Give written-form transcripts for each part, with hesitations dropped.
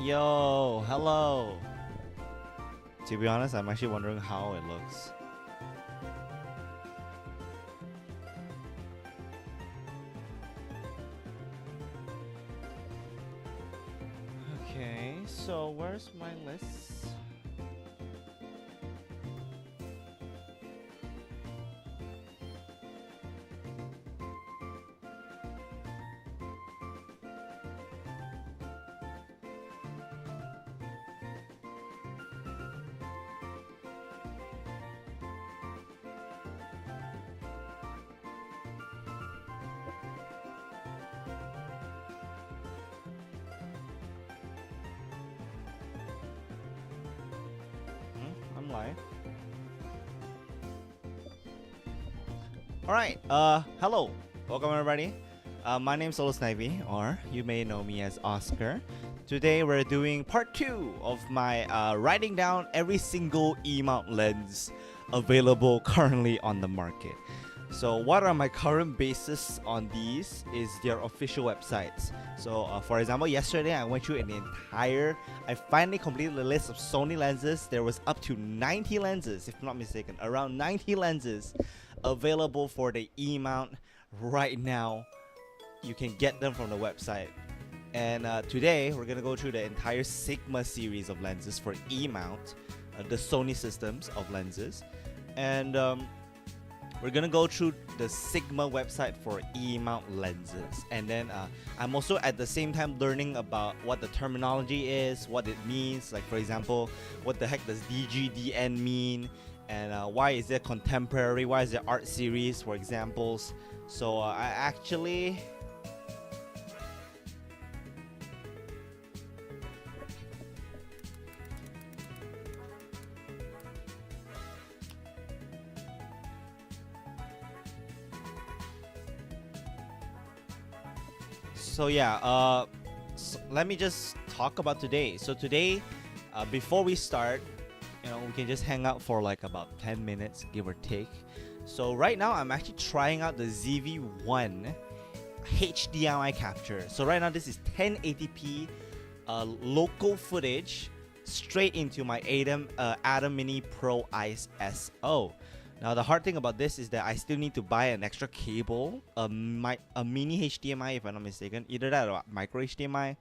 Yo, hello. To be honest, I'm actually wondering how it looks. Okay, so where's my list? I'm live. Alright, hello. Welcome everybody. My name's Solo Snivy, or you may know me as Oscar. Today we're doing part 2 of my writing down every single E-mount lens available currently on the market. So what are my current basis on these is their official websites. So for example, yesterday I went through I finally completed the list of Sony lenses. There was up to 90 lenses, if I'm not mistaken, around 90 lenses available for the E-mount right now. You can get them from the website. And today we're gonna go through the entire Sigma series of lenses for E-mount, the Sony systems of lenses, and we're gonna go through the Sigma website for E-mount lenses, and then I'm also at the same time learning about what the terminology is, what it means. Like for example, what the heck does DGDN mean, and why is there contemporary, why is there art series, for examples. So I actually So yeah, let me just talk about today. So today, before we start, we can just hang out for like about 10 minutes, give or take. So right now, I'm actually trying out the ZV-1 HDMI capture. So right now, this is 1080p local footage straight into my Atom Mini Pro ISO. Now the hard thing about this is that I still need to buy an extra cable, a mini HDMI if I'm not mistaken, either that or micro HDMI.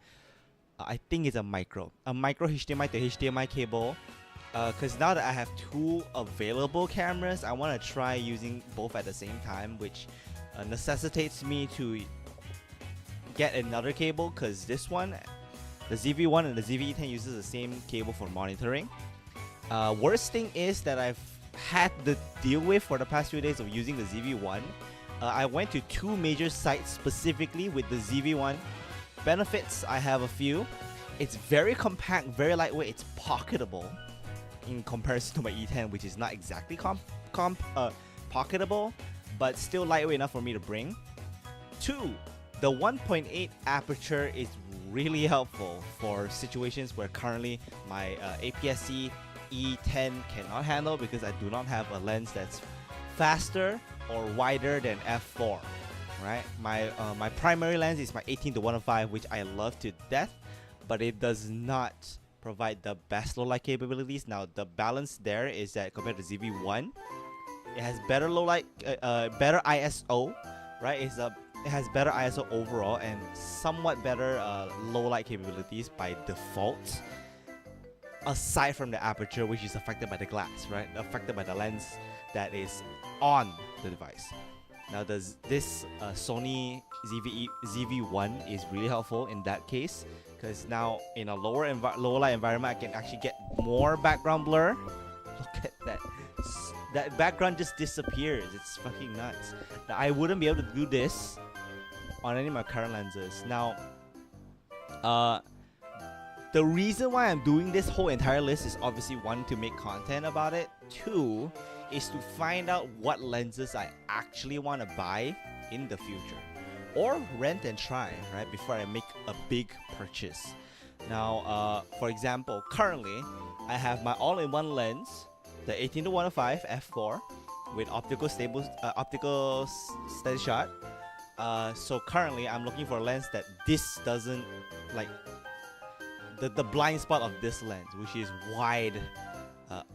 I think it's a micro HDMI to HDMI cable. Because now that I have two available cameras, I want to try using both at the same time, which necessitates me to get another cable. Because this one, the ZV-1 and the ZV-E10 uses the same cable for monitoring. Worst thing is that I've had to deal with for the past few days of using the ZV-1. I went to two major sites specifically with the ZV-1. Benefits, I have a few. It's very compact, very lightweight, it's pocketable in comparison to my E10, which is not exactly pocketable, but still lightweight enough for me to bring. Two, the 1.8 aperture is really helpful for situations where currently my APS-C E10 cannot handle, because I do not have a lens that's faster or wider than f4. Right, my primary lens is my 18-105, which I love to death, but it does not provide the best low light capabilities. Now the balance there is that compared to ZV-1, it has better low light, better ISO, right? It has better ISO overall and somewhat better low light capabilities by default. Aside from the aperture, which is affected by the glass, right? Affected by the lens that is on the device. Now, this Sony ZV-1 is really helpful in that case, because now in a lower light environment, I can actually get more background blur. Look at that. That background just disappears. It's fucking nuts. Now, I wouldn't be able to do this on any of my current lenses. Now, the reason why I'm doing this whole entire list is obviously, one, to make content about it. Two, is to find out what lenses I actually want to buy in the future, or rent and try, right, before I make a big purchase. Now, for example, currently I have my all-in-one lens, the 18-105 f4 with optical steady shot. So currently I'm looking for a lens that this doesn't like. the blind spot of this lens, which is wide,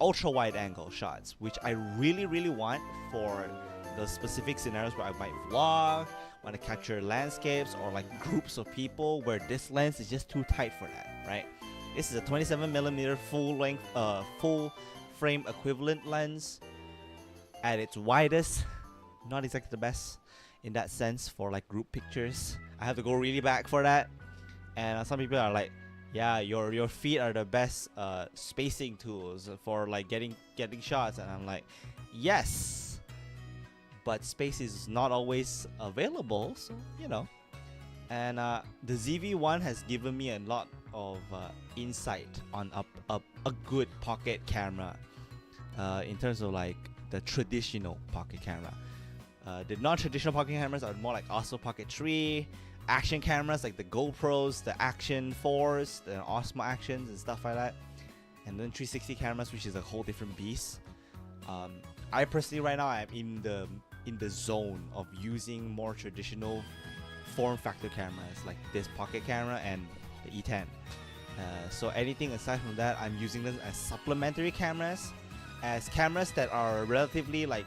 ultra wide angle shots, which I really want for the specific scenarios where I might vlog, want to capture landscapes or like groups of people, where this lens is just too tight for that, right? This is a 27mm full length, full frame equivalent lens at its widest. Not exactly the best in that sense for like group pictures. I have to go really back for that. And some people are like, yeah, your feet are the best spacing tools for like getting shots. And I'm like, yes, but space is not always available, so you know. And the ZV-1 has given me a lot of insight on a good pocket camera in terms of like the traditional pocket camera. The non-traditional pocket cameras are more like Osmo Pocket 3, action cameras like the GoPros, the Action 4s, the Osmo Actions and stuff like that, and then 360 cameras, which is a whole different beast. I personally right now I'm in the zone of using more traditional form factor cameras like this pocket camera and the E10. So anything aside from that, I'm using them as supplementary cameras, as cameras that are relatively like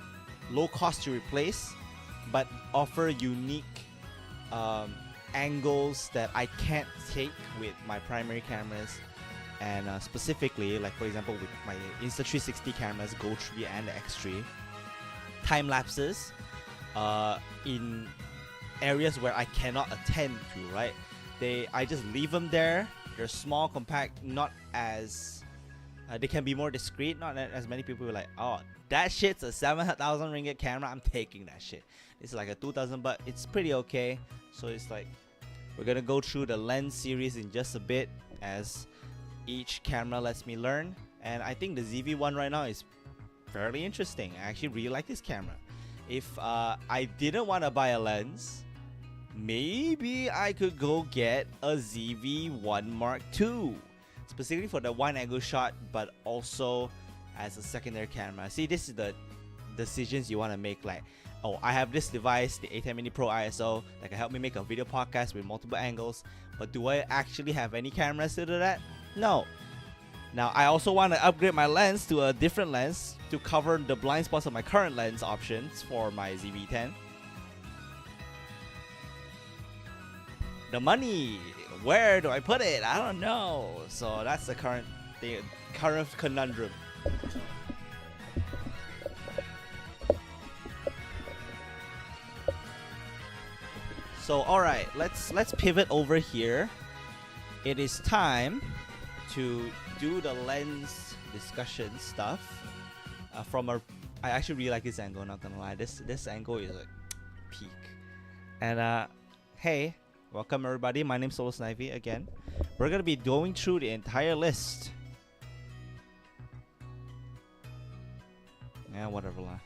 low cost to replace, but offer unique angles that I can't take with my primary cameras. And specifically, like for example, with my Insta360 cameras, Go 3 and the X3, time lapses in areas where I cannot attend to, right? I just leave them there. They're small, compact, not as they can be more discreet. Not as many people are like, oh, that shit's a 7,000 ringgit camera, I'm taking that shit. It's like a 2,000, but it's pretty okay. So it's like, we're gonna go through the lens series in just a bit as each camera lets me learn. And I think the ZV-1 right now is fairly interesting. I actually really like this camera. If I didn't want to buy a lens, maybe I could go get a ZV-1 Mark II, specifically for the wide angle shot, but also as a secondary camera. See, this is the decisions you want to make. Like, oh, I have this device, the A10 Mini Pro ISO, that can help me make a video podcast with multiple angles, but do I actually have any cameras to do that? No. Now, I also want to upgrade my lens to a different lens to cover the blind spots of my current lens options for my ZV-10. The money, where do I put it? I don't know. So that's the current conundrum. So alright, let's pivot over here. It is time to do the lens discussion stuff. I actually really like this angle, not gonna lie. This angle is like peak. And hey, welcome everybody. My name's Solo Snivy again. We're gonna be going through the entire list. Yeah, whatever lah.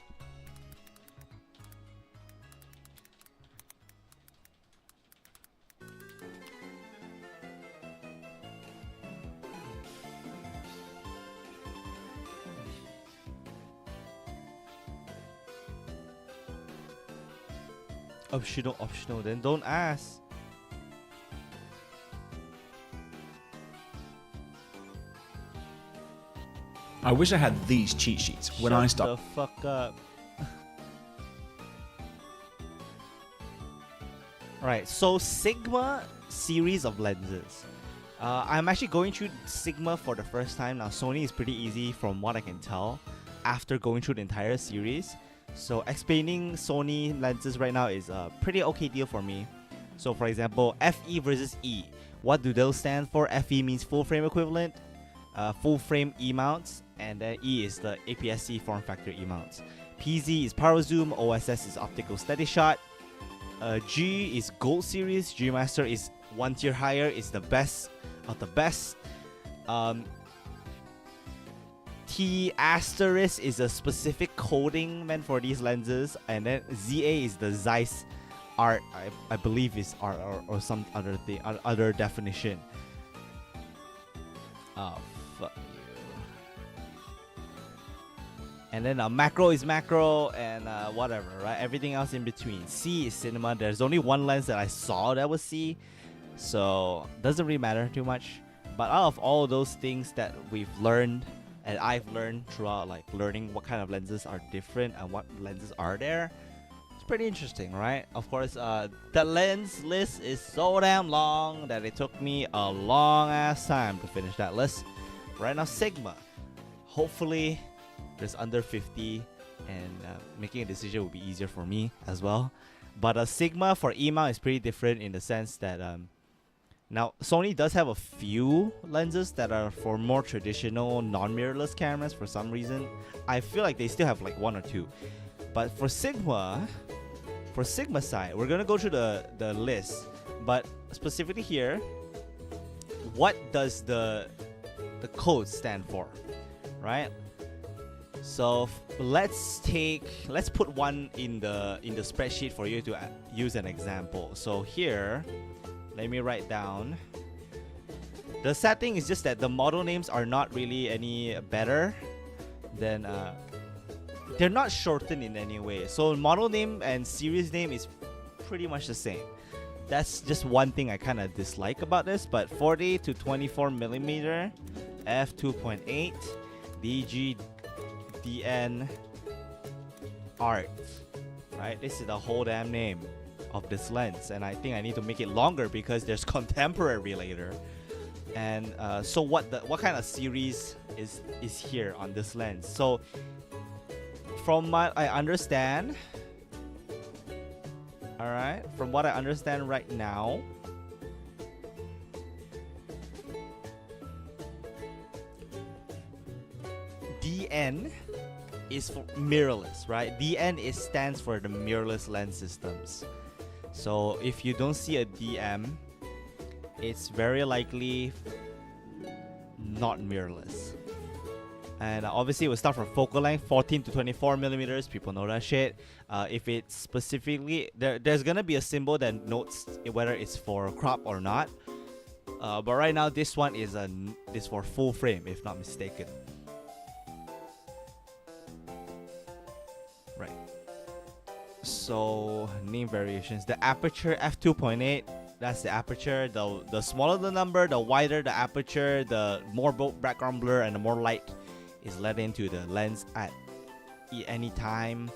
Optional, then don't ask. I wish I had these cheat sheets when I Shut started. the fuck up. Alright, so Sigma series of lenses. I'm actually going through Sigma for the first time. Now Sony is pretty easy from what I can tell after going through the entire series. So explaining Sony lenses right now is a pretty okay deal for me. So for example, FE versus E. What do those stand for? FE means full frame equivalent, full frame E mounts, and then E is the APS-C form factor E mounts. PZ is power zoom, OSS is optical steady shot, G is gold series, G Master is one tier higher, is the best of the best. T asterisk is a specific coding meant for these lenses, and then ZA is the Zeiss art, I believe is art or some other thing, other definition. Oh, fuck you. And then macro is macro, and whatever, right? Everything else in between. C is cinema. There's only one lens that I saw that was C, so doesn't really matter too much. But out of all those things that we've learned and I've learned throughout like learning what kind of lenses are different and what lenses are there, it's pretty interesting, right? Of course, the lens list is so damn long that it took me a long ass time to finish that list. Right now, Sigma. Hopefully, there's under 50, and making a decision will be easier for me as well. But a Sigma for E-mount is pretty different in the sense that now Sony does have a few lenses that are for more traditional non-mirrorless cameras for some reason. I feel like they still have like one or two. But for Sigma side, we're gonna go through the list. But specifically here, what does the code stand for, right? So let's put one in the spreadsheet for you to use an example. So here, let me write down. The sad thing is just that the model names are not really any better than they're not shortened in any way. So model name and series name is pretty much the same. That's just one thing I kind of dislike about this. But 40 to 24 millimeter, f2.8, DG DN art, right? This is the whole damn name of this lens, and I think I need to make it longer because there's contemporary later. And so what kind of series is here on this lens? So from what I understand, all right, from what I understand right now, DN is for mirrorless, right? DN stands for the mirrorless lens systems. So if you don't see a DM, it's very likely not mirrorless. And obviously we'll start from focal length 14 to 24 millimeters. People know that shit. If it's specifically there's gonna be a symbol that notes whether it's for crop or not. But right now this one is for full frame, if not mistaken. Right. So name variations. The aperture f2.8. That's the aperture. The smaller the number, the wider the aperture, the more background blur and the more light is let into the lens at any time.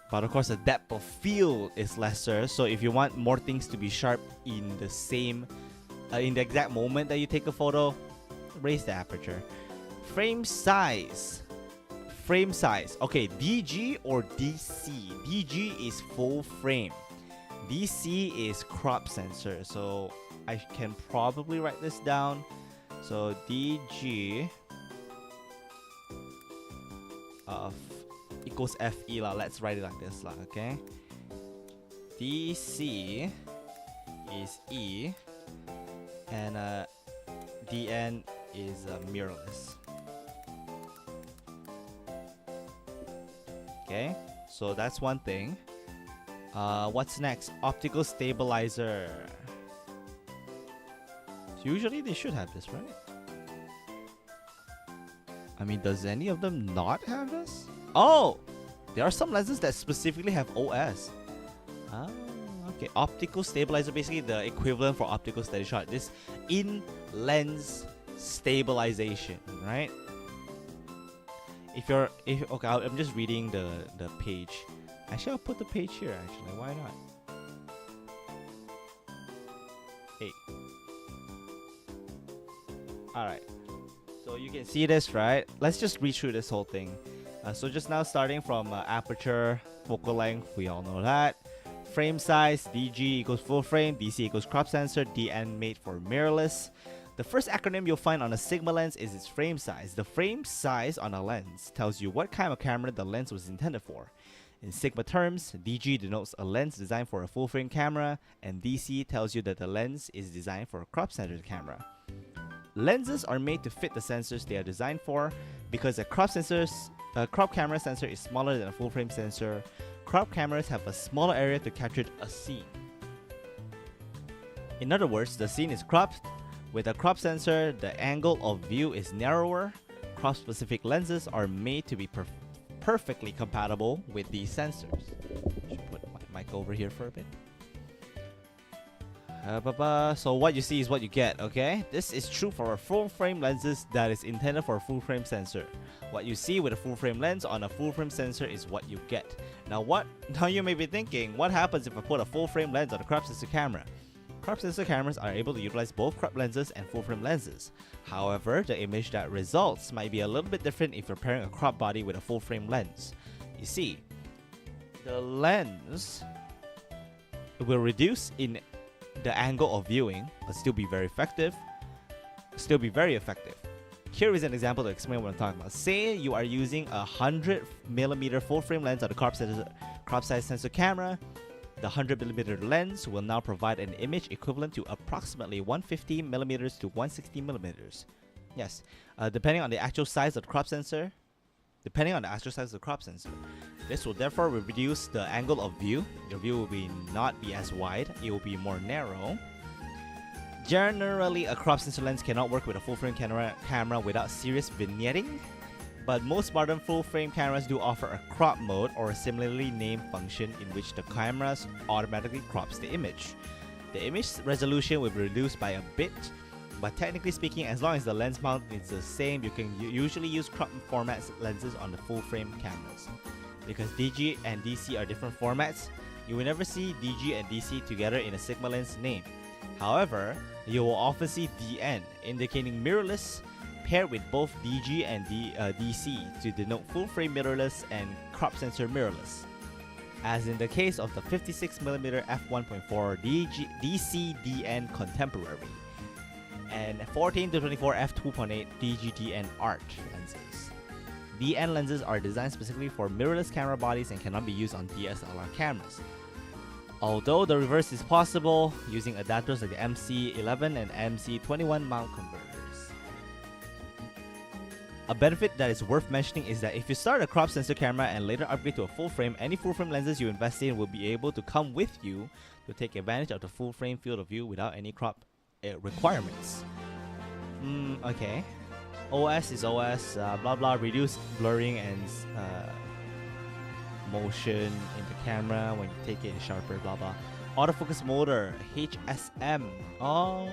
But of course the depth of field is lesser, so if you want more things to be sharp in the same in the exact moment that you take a photo, raise the aperture. Frame size. Okay, DG or DC. DG is full frame, DC is crop sensor. So I can probably write this down. So DG equals FE lah. Let's write it like this lah. Okay. DC is E, and DN is mirrorless. Okay. So that's one thing. What's next? Optical stabilizer. Usually they should have this, right? I mean, does any of them not have this? Oh! There are some lenses that specifically have OS. Ah, okay. Optical stabilizer, basically the equivalent for optical steady shot. This in-lens stabilization, right? Okay, I'm just reading the page. Actually, I'll put the page here, actually. Why not? Hey. Alright, so you can see this, right? Let's just read through this whole thing. So just now, starting from aperture, focal length, we all know that. Frame size, DG equals full frame, DC equals crop sensor, DN made for mirrorless. The first acronym you'll find on a Sigma lens is its frame size. The frame size on a lens tells you what kind of camera the lens was intended for. In Sigma terms, DG denotes a lens designed for a full frame camera, and DC tells you that the lens is designed for a crop centered camera. Lenses are made to fit the sensors they are designed for. Because a crop camera sensor is smaller than a full frame sensor, crop cameras have a smaller area to capture a scene. In other words, the scene is cropped. With a crop sensor, the angle of view is narrower. Crop specific lenses are made to be perfectly compatible with these sensors. Should put my mic over here for a bit. So what you see is what you get, okay? This is true for full frame lenses that is intended for a full frame sensor. What you see with a full frame lens on a full frame sensor is what you get. Now you may be thinking, what happens if I put a full frame lens on a crop sensor camera? Crop sensor cameras are able to utilize both crop lenses and full frame lenses. However, the image that results might be a little bit different if you're pairing a crop body with a full frame lens. You see, the lens will reduce in the angle of viewing, but still be very effective. Here is an example to explain what I'm talking about. Say you are using a 100mm full frame lens on the crop size sensor camera. The 100mm lens will now provide an image equivalent to approximately 150mm to 160mm. Yes, depending on the actual size of the crop sensor. This will therefore reduce the angle of view. Your view will not be as wide, it will be more narrow. Generally, a crop sensor lens cannot work with a full frame camera without serious vignetting, but most modern full frame cameras do offer a crop mode or a similarly named function in which the camera automatically crops the image. The image resolution will be reduced by a bit, but technically speaking, as long as the lens mount is the same, you can usually use crop format lenses on the full frame cameras. Because DG and DC are different formats, you will never see DG and DC together in a Sigma lens name. However, you will often see DN, indicating mirrorless, paired with both DG and DC to denote full frame mirrorless and crop sensor mirrorless. As in the case of the 56mm f1.4 DC DN Contemporary and 14 to 24 f2.8 DGDN Art lenses. DN lenses are designed specifically for mirrorless camera bodies and cannot be used on DSLR cameras. Although the reverse is possible using adapters like the MC11 and MC21 mount converters. A benefit that is worth mentioning is that if you start a crop sensor camera and later upgrade to a full frame, any full frame lenses you invest in will be able to come with you to take advantage of the full frame field of view without any crop requirements. Okay. OS is OS, blah blah, reduce blurring and motion in the camera when you take it sharper, blah blah. Autofocus motor, HSM. Oh.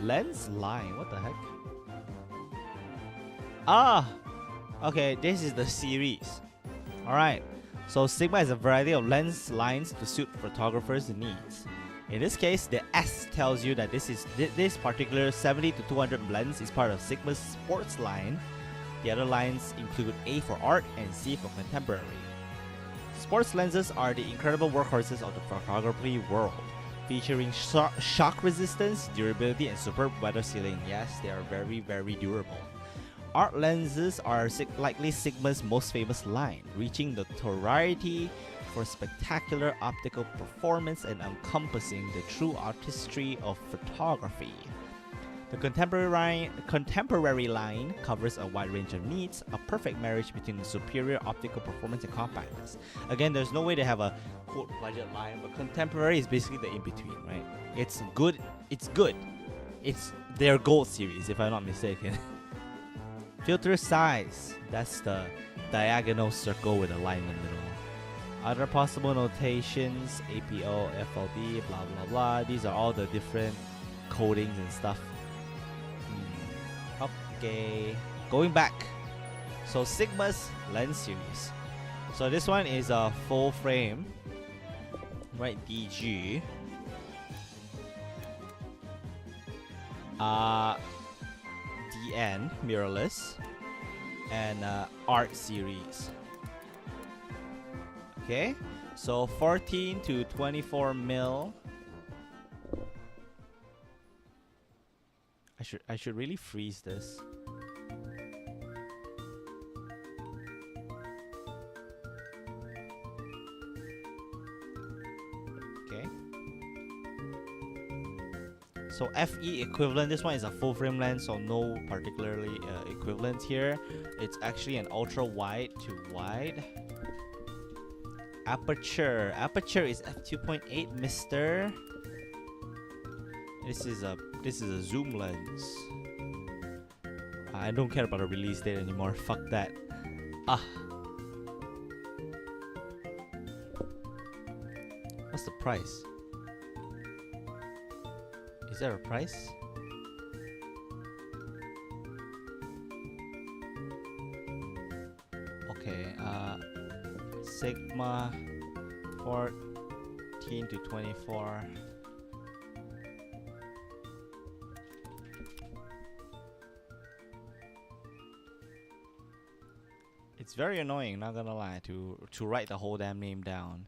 Lens line, what the heck? Okay, this is the series. Alright. So Sigma has a variety of lens lines to suit photographers' needs. In this case, the S tells you that this particular 70 to 200 lens is part of Sigma's sports line. The other lines include A for art and C for contemporary. Sports lenses are the incredible workhorses of the photography world, featuring shock resistance, durability, and superb weather sealing. Yes, they are very, very durable. Art lenses are likely Sigma's most famous line, reaching notoriety for spectacular optical performance and encompassing the true artistry of photography. The contemporary line covers a wide range of needs, a perfect marriage between the superior optical performance and compactness. Again, there's no way to have a quote budget line, but contemporary is basically the in-between, right? It's good. It's their gold series, if I'm not mistaken. Filter size, that's the diagonal circle with a line in the middle. Other possible notations, APO, FLB, blah blah blah. These are all the different codings and stuff. Okay, going back. So Sigma's lens series. So this one is a full frame, right? DG. DN mirrorless, and art series. Okay, so 14 to 24 mil. I should really freeze this. Okay. So FE equivalent, this one is a full frame lens, so no particularly equivalent here. It's actually an ultra wide to wide. Aperture is f2.8, mister. This is a zoom lens. I don't care about a release date anymore. Fuck that. price? Is there a price? Okay, Sigma 14 to 24. It's very annoying, not gonna lie, to write the whole damn name down.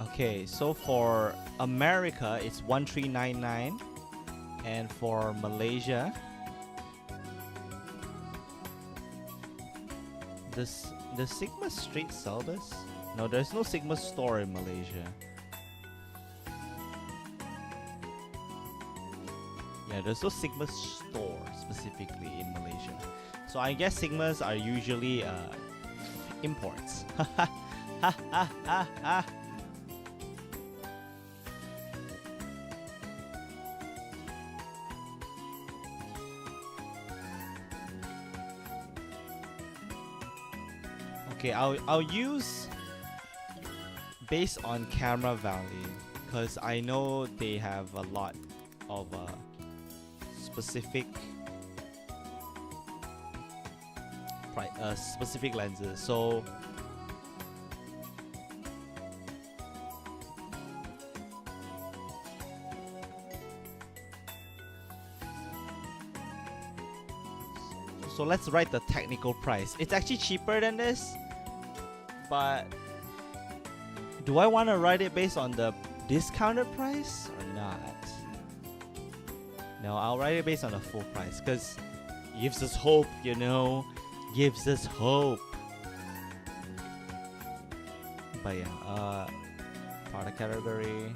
Okay, so for America, it's 1399, and for Malaysia, does Sigma Street sell this? No, there's no Sigma store in Malaysia. Yeah, there's no Sigma store specifically in Malaysia. So I guess Sigmas are usually imports. Okay, I'll use based on camera value because I know they have a lot of specific lenses. So let's write the technical price. It's actually cheaper than this, but do I want to write it based on the discounted price or not? No, I'll write it based on the full price because it gives us hope, you know. Gives us hope. But yeah, product category.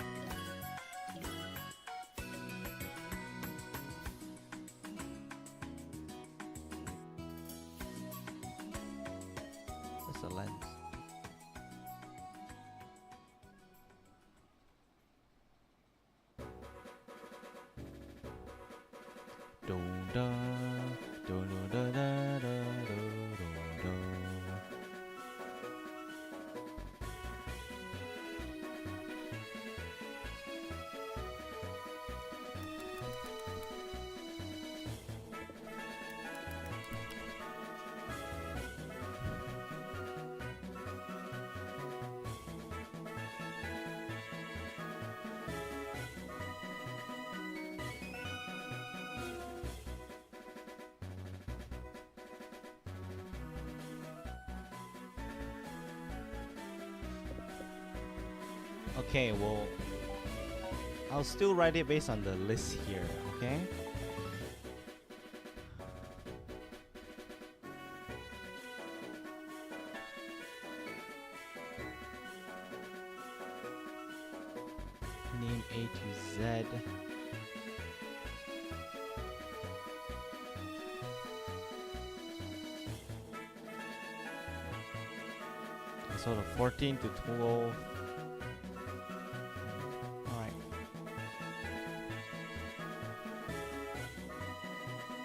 What's the lens? Dun dun dun dun dun dun. Okay, well, I'll still write it based on the list here, okay? Name A to Z. So the 14 to 12.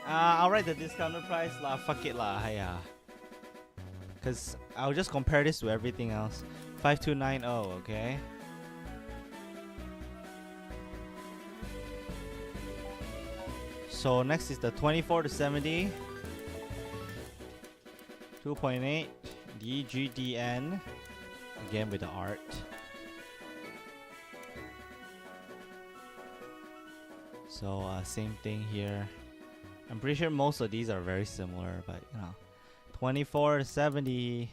I'll write the discounted price lah. Fuck it lah. Hiya. Cause I'll just compare this to everything else. 5290. Okay. So next is the 24 to 70. 2.8 DGDN. Again with the art. So same thing here. I'm pretty sure most of these are very similar, but you know, 24 to 70.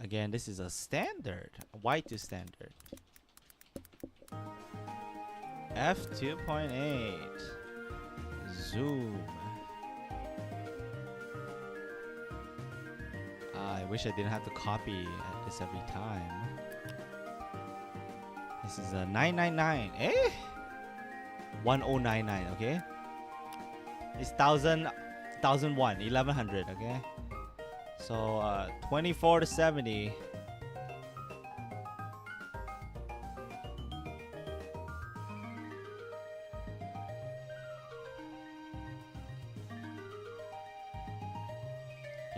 Again, this is a standard, white to standard. F2.8 zoom. I wish I didn't have to copy this every time. This is a 999. 1099. Okay. It's 1001, 1100, okay? So 24 to 70.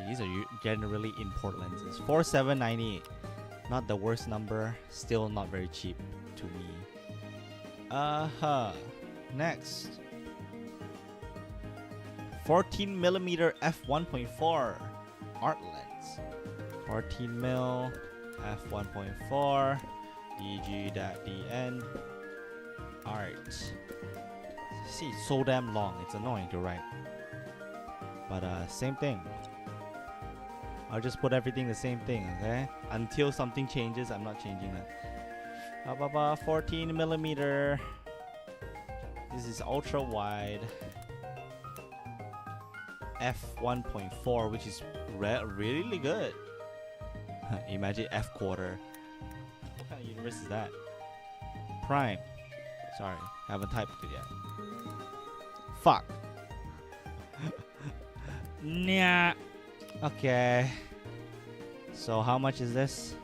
These are generally import lenses. 4798. Not the worst number, still not very cheap to me. Next. 14mm f1.4 art lens. 14mm f1.4 DG.DN art. See, it's so damn long. It's annoying to write. But same thing. I'll just put everything the same thing, okay? Until something changes, I'm not changing that. 14mm. This is ultra wide. f1.4, which is really good. Imagine f quarter. What kind of universe is that? Prime. Sorry, haven't typed it yet. Fuck. Nah. Okay. So how much is this?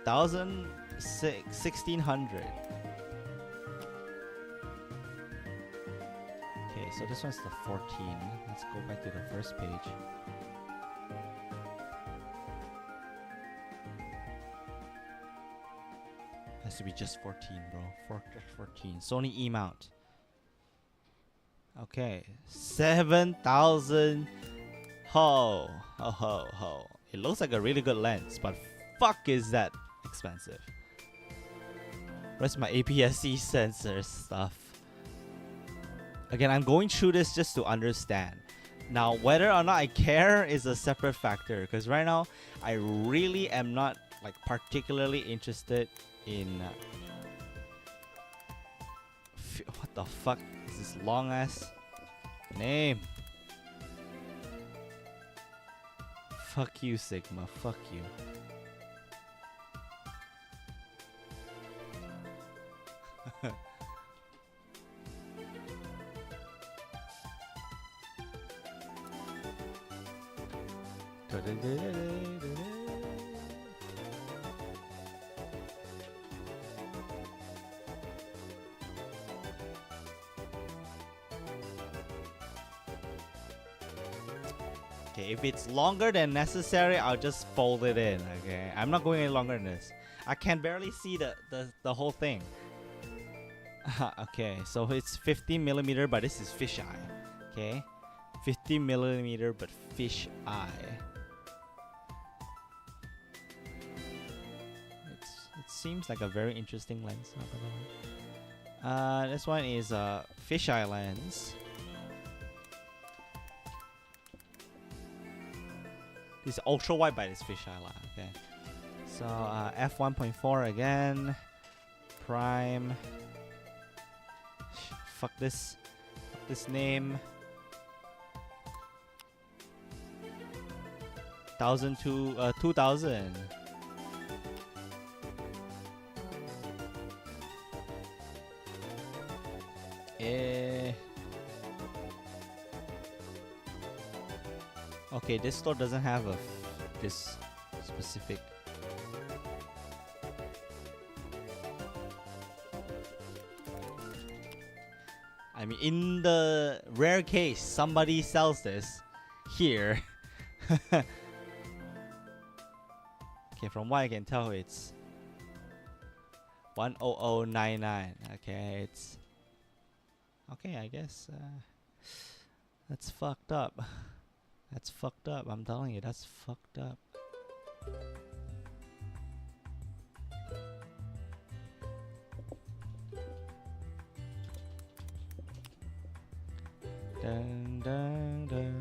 $1,600. Okay, so this one's the 14. Let's go back to the first page. Has to be just 14, bro. 14. Sony E mount. Okay, 7,000. Ho, ho, ho, ho. It looks like a really good lens, but fuck is that expensive. Where's my APS-C sensor stuff? Again, I'm going through this just to understand. Now, whether or not I care is a separate factor, because right now I really am not like particularly interested in what the fuck is this long ass name? Fuck you, Sigma. Fuck you. Okay, if it's longer than necessary, I'll just fold it in. Okay, I'm not going any longer than this. I can barely see the whole thing. Okay, so it's 15mm, but this is fisheye. Okay, 15mm, but fisheye. It seems like a very interesting lens. Not gonna lie. This one is a fisheye lens. This is ultra wide, but it's fisheye line. Okay, so f1.4 again. Prime. Fuck this. Fuck this name. 2000. Okay, this store doesn't have this specific. I mean, in the rare case somebody sells this here. Okay, from what I can tell, it's 10099. Okay, it's okay. I guess that's fucked up. That's fucked up. I'm telling you, that's fucked up. Dun, dun, dun.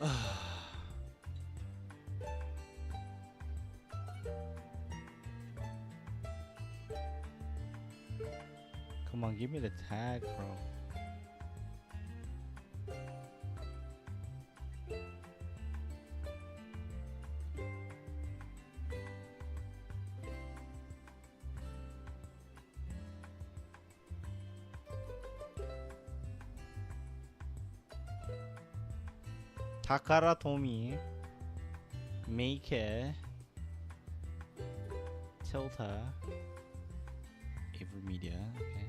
Come on, give me the tag, bro. Takara Tomy, Meike, Tilta, Avermedia, okay.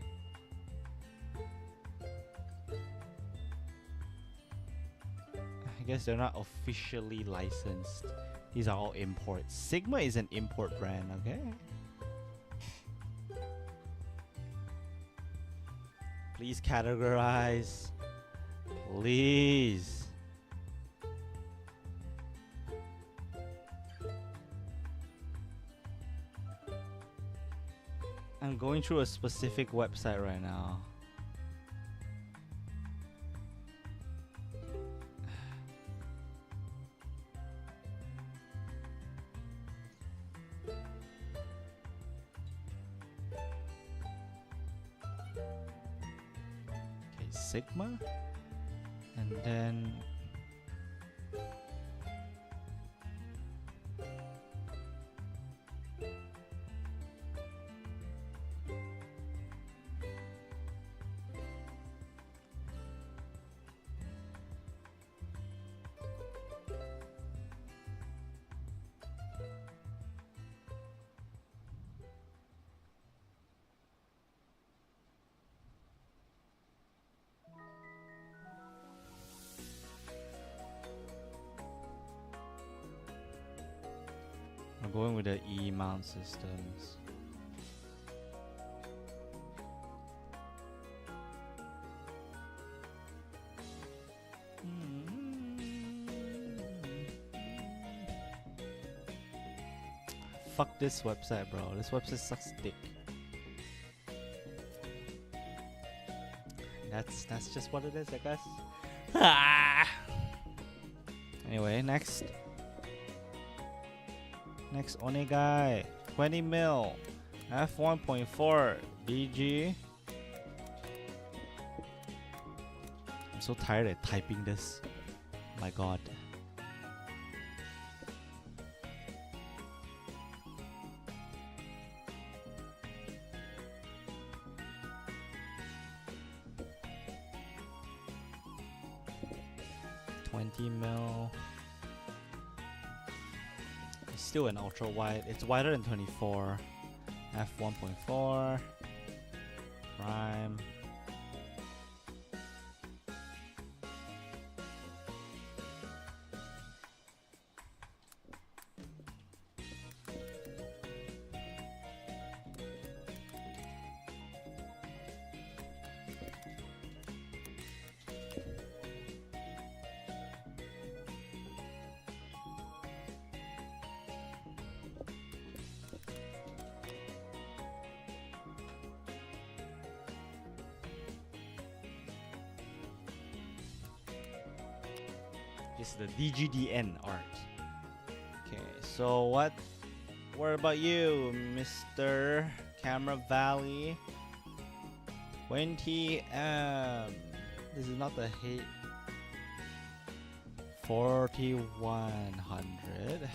I guess they're not officially licensed. These are all imports. Sigma is an import brand, okay? Please categorize. Please. I'm going through a specific website right now. Okay, Sigma. And then I'm going with the E mount systems. Fuck this website, bro. This website sucks dick. That's just what it is, I guess. Anyway, next. Next Onegai, 20 mil, f1.4 DG. I'm so tired of typing this. My god. $20 Still an ultra wide. It's wider than 24. f1.4 prime. This is the DGDN art. Okay, so what about you, Mr. Camera Valley? 20M. This is not the hate. 4100.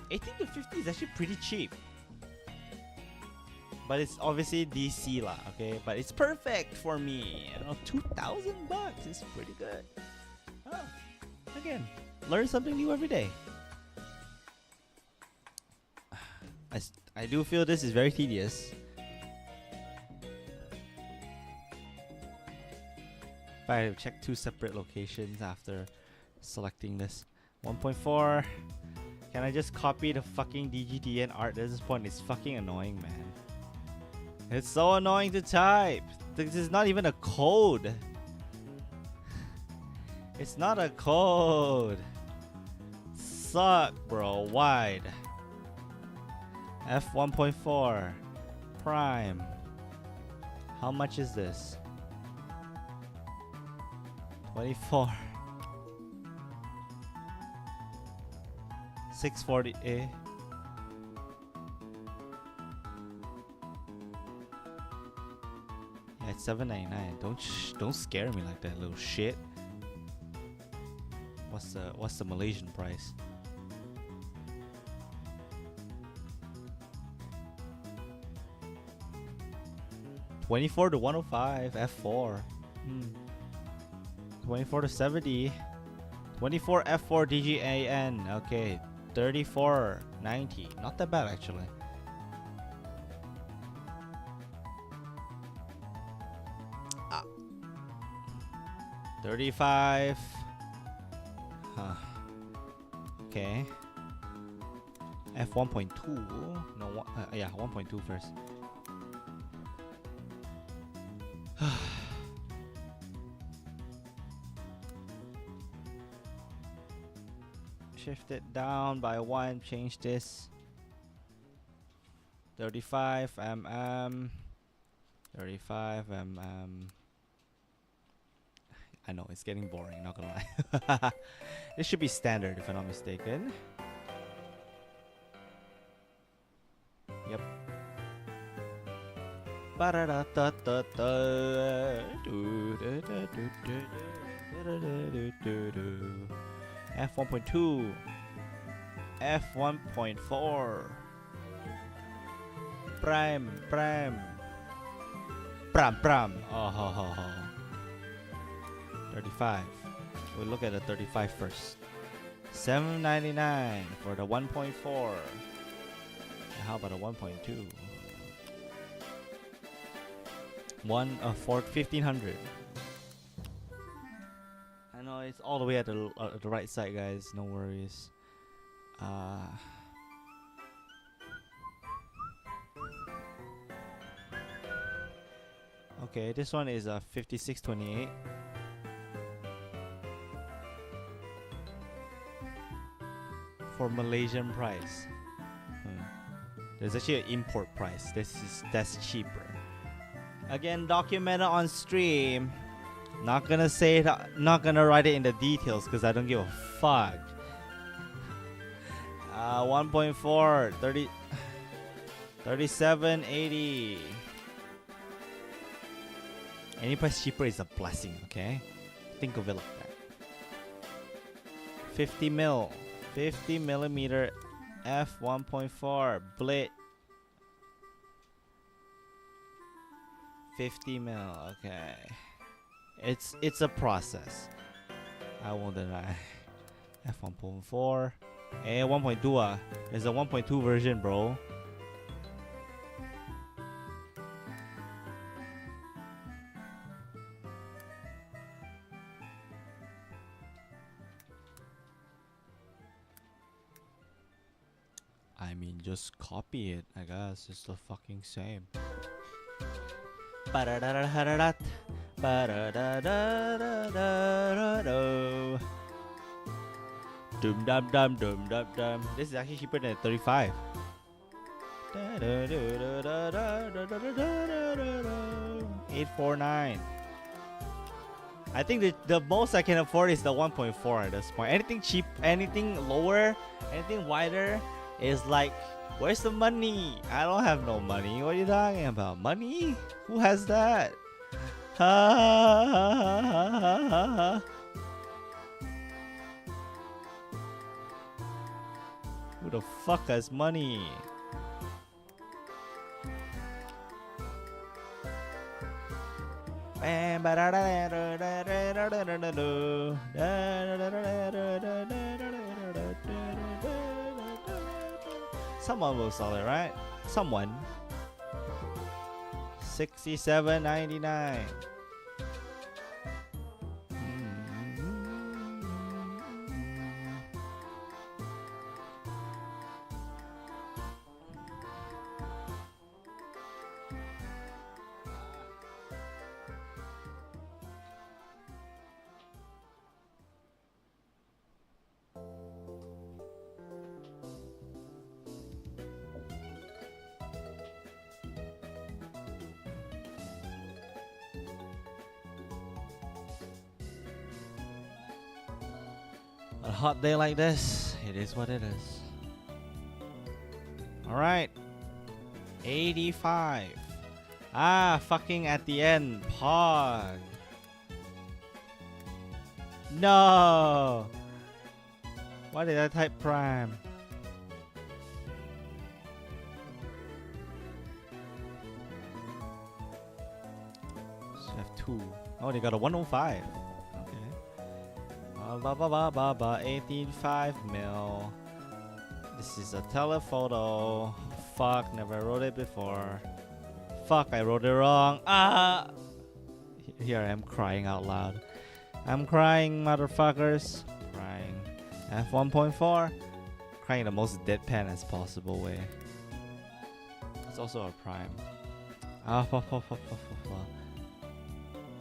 18 to 50 is actually pretty cheap. But it's obviously DC lah, okay? But it's perfect for me. You know, $2,000 is pretty good. Oh, again, learn something new every day. I do feel this is very tedious. If I check two separate locations after selecting this. 1.4. Can I just copy the fucking DGDN art? At this point, it's fucking annoying, man. It's so annoying to type. This is not even a code. It's not a code. Suck, bro. Wide. f1.4 prime. How much is this? 24. 640A. Yeah, it's 799. Don't scare me like that, little shit. What's the Malaysian price? $24 to $105 F4. 24 to 70. 24 F4 DGAN. Okay. 3490. Not that bad actually. Ah. 35. Huh. Okay. F1.2. No, yeah, 1.2 first. Shift it down by 1, change this. 35 mm. 35 mm. I know, it's getting boring, not gonna lie. This should be standard if I'm not mistaken. Yep. F1.2, F1.4, prime, pram. Oh, ho, ho, ho. 35. We'll look at the 35 first. $799 for the 1.4. How about a 1.2? For 1500. I know it's all the way at the right side, guys. No worries. Okay, this one is a 5628. For Malaysian price. There's actually an import price. That's cheaper. Again, documented on stream. Not gonna say it. Not gonna write it in the details because I don't give a fuck. 1.4, 3780. Any price cheaper is a blessing. Okay, think of it like that. 50 millimeter f1.4 Blit. 50 mil. Okay. It's a process. I won't deny. F1.4. 1.2 There's a 1.2 version, bro. I mean, just copy it, I guess. It's the fucking same. Dum dum dum dum dum dum. This is actually cheaper than 35. 849. I think the most I can afford is the 1.4 at this point. Anything cheap, anything lower, anything wider is like, where's the money? I don't have no money. What are you talking about? Money? Who has that? Who the fuck has money? Someone will sell it, right? Someone. 67.99. A hot day like this, it is what it is. Alright. 85. Ah, fucking at the end. Pog. No. Why did I type prime? So I have two. Oh, they got a 105. Okay. Ba ba ba ba ba. 18.5 mil. This is a telephoto. Fuck, never wrote it before. Fuck, I wrote it wrong. Ah! Here I am crying out loud. I'm crying, motherfuckers. Crying. F1.4. Crying the most deadpan as possible way. It's also a prime. Ah,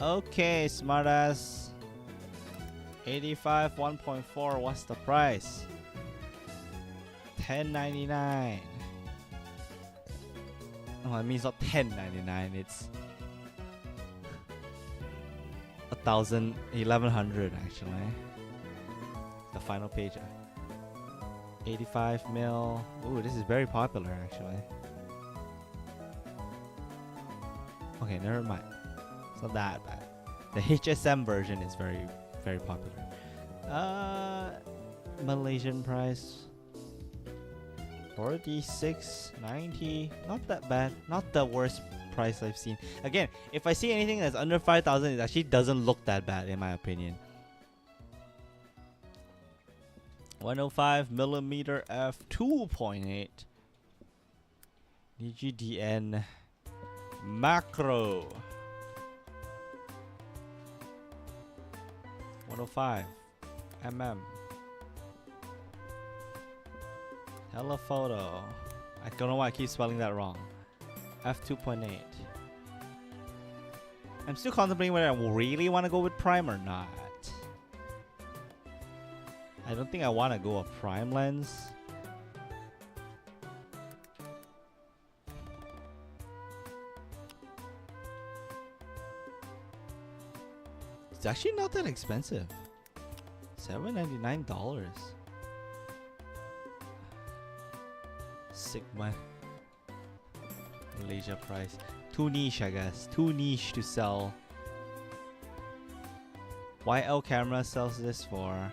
okay, smartass. 85 1.4. What's the price? $10.99. Oh, it means not $10.99. It's 1100 actually. The final page. 85 mil. Ooh, this is very popular actually. Okay, never mind. It's not that bad. The HSM version is very, very popular. Malaysian price. 46.90. Not that bad. Not the worst price I've seen. Again, if I see anything that's under 5,000, it actually doesn't look that bad in my opinion. 105mm f 2.8 DGDN macro. 105 telephoto. I don't know why I keep spelling that wrong. f2.8. I'm still contemplating whether I really want to go with prime or not. I don't think I want to go a prime lens. It's actually not that expensive. $799. Sigma Malaysia price. Too niche, I guess. Too niche to sell. YL Camera sells this for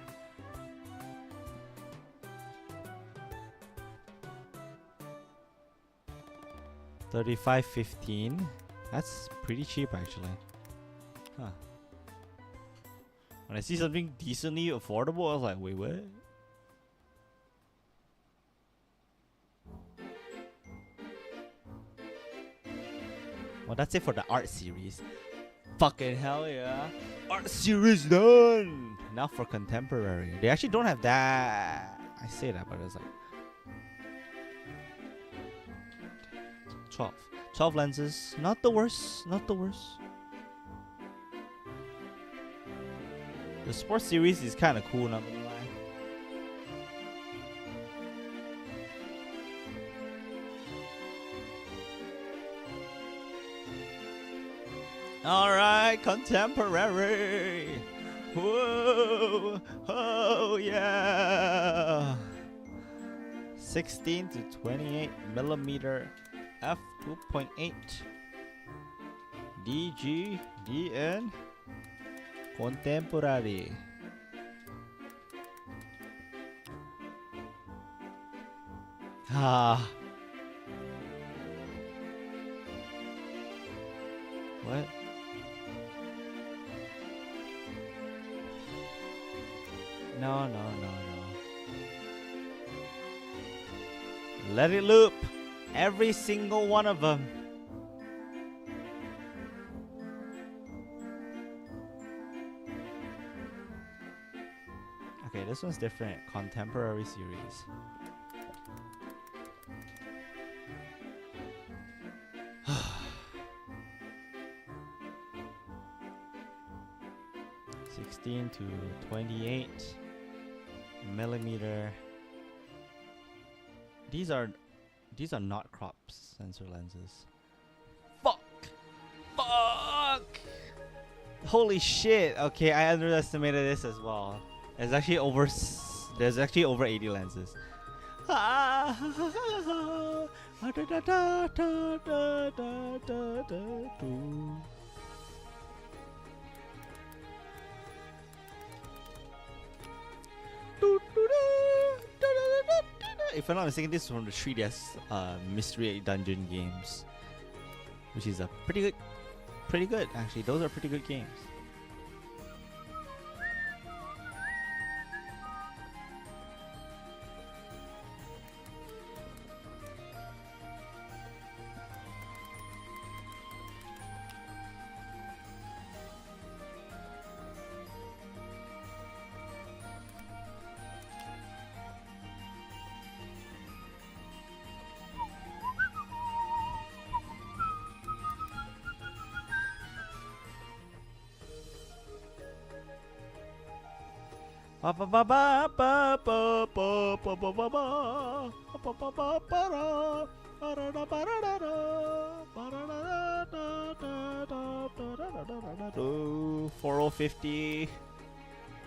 $35.15. That's pretty cheap actually. Huh. When I see something decently affordable, I was like, wait, what? Well, that's it for the art series. Fucking hell yeah. Art series done! Now for contemporary. They actually don't have that. I say that, but it's like 12. 12 lenses. Not the worst. Not the worst. The sports series is kind of cool, not gonna lie. Alright, contemporary. Whoa, oh yeah. 16 to 28mm f2.8 DGDN contemporary. Ah. What? No, no, no, no. Let it loop. Every single one of them. Okay, this one's different. Contemporary series. (16 to 28mm). These are not crop sensor lenses. Fuck! Fuck! Holy shit! Okay, I underestimated this as well. There's actually over there's actually over 80 lenses. If I'm not mistaken, this is from the 3DS Mystery Dungeon games, which is a pretty good actually. Those are pretty good games. $4050.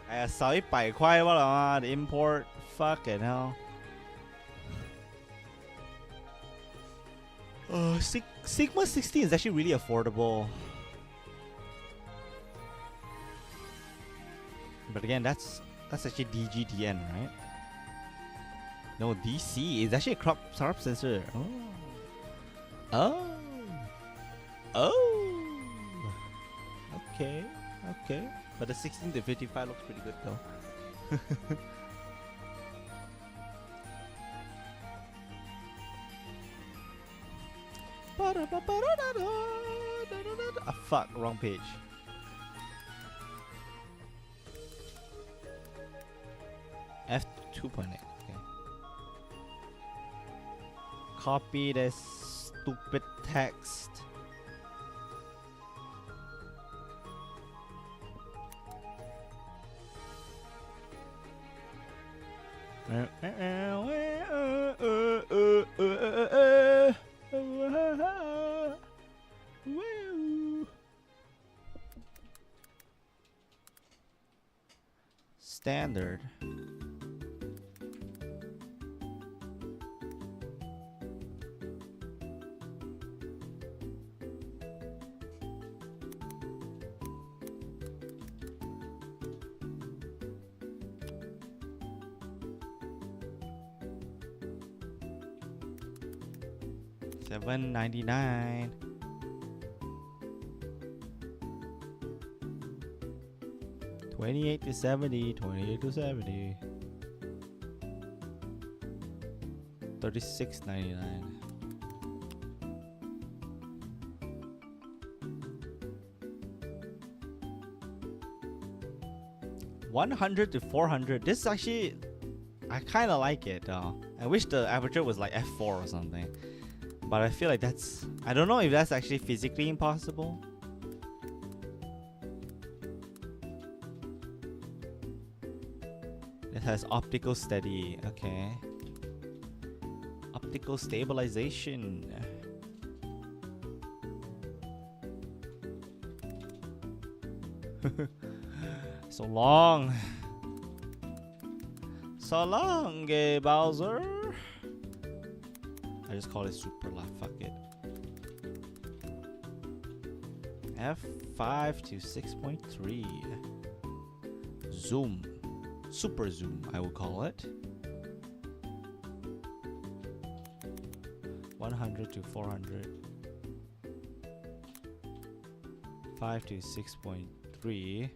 哎呀，少100块罢了嘛，the import. Fucking hell. Sigma 16 is actually really affordable. But again, that's actually DGDN, right? No, DC is actually a crop sensor. Oh. Okay. But the 16 to 55 looks pretty good though. Fuck, wrong page. F2.8. Okay. Copy this stupid text. Standard. $7.99. $28 to $70. $36.99. $100 to $400. This is actually, I kind of like it. I wish the aperture was like f4 or something. But I feel like that's, I don't know if that's actually physically impossible. It has optical steady. Okay. Optical stabilization. So long. So long, gay Bowser. I just call it super laugh. Fuck it. F5 to 6.3. Zoom. Super zoom, I will call it. 100 to 400. 5 to 6.3.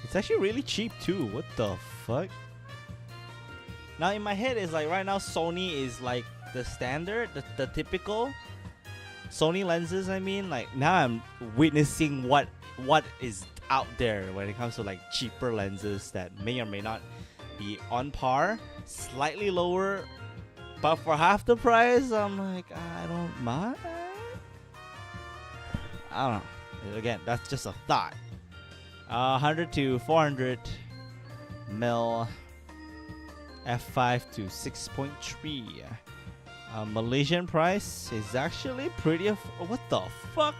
It's actually really cheap too. What the fuck? Now in my head is like right now Sony is like the standard, the typical Sony lenses. I mean, like now I'm witnessing what is out there when it comes to like cheaper lenses that may or may not be on par, slightly lower, but for half the price. I'm like, I don't mind. I don't know. Again, that's just a thought. 100 to 400 mil. F5 to 6.3. Malaysian price is actually pretty. What the fuck?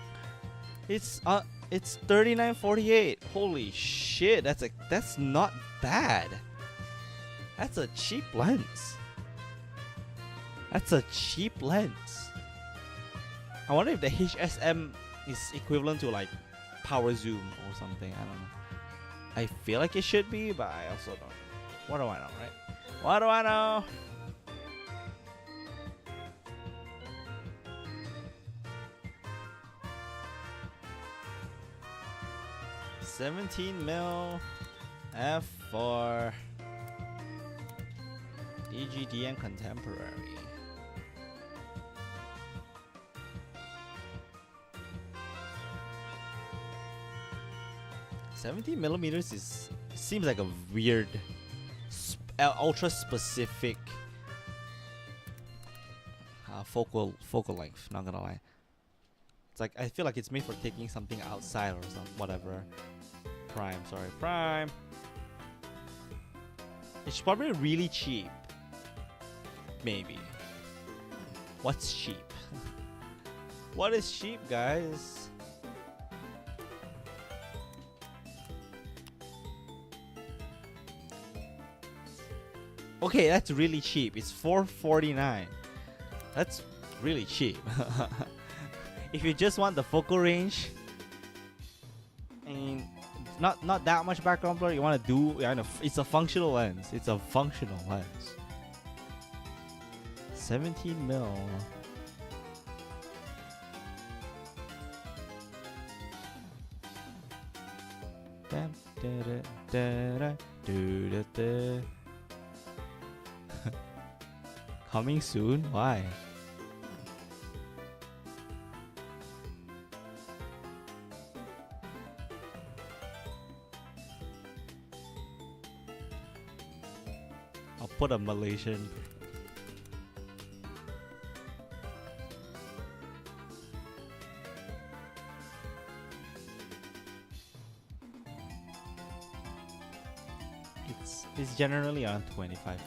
It's 39.48. Holy shit! That's not bad. That's a cheap lens. That's a cheap lens. I wonder if the HSM is equivalent to like power zoom or something. I don't know. I feel like it should be, but I also don't know. What do I know, right? What do I know? $17mm f4 DGDN contemporary. $17mm seems like a weird, ultra specific focal length. Not gonna lie, it's like I feel like it's made for taking something outside or something. Whatever. Prime. It's probably really cheap. Maybe. What's cheap? What is cheap, guys? Okay, that's really cheap. It's $449. That's really cheap. If you just want the focal range and not that much background blur, you want to do it's a functional lens. It's a functional lens. 17mm. Coming soon? Why? I'll put a Malaysian. It's generally around 25.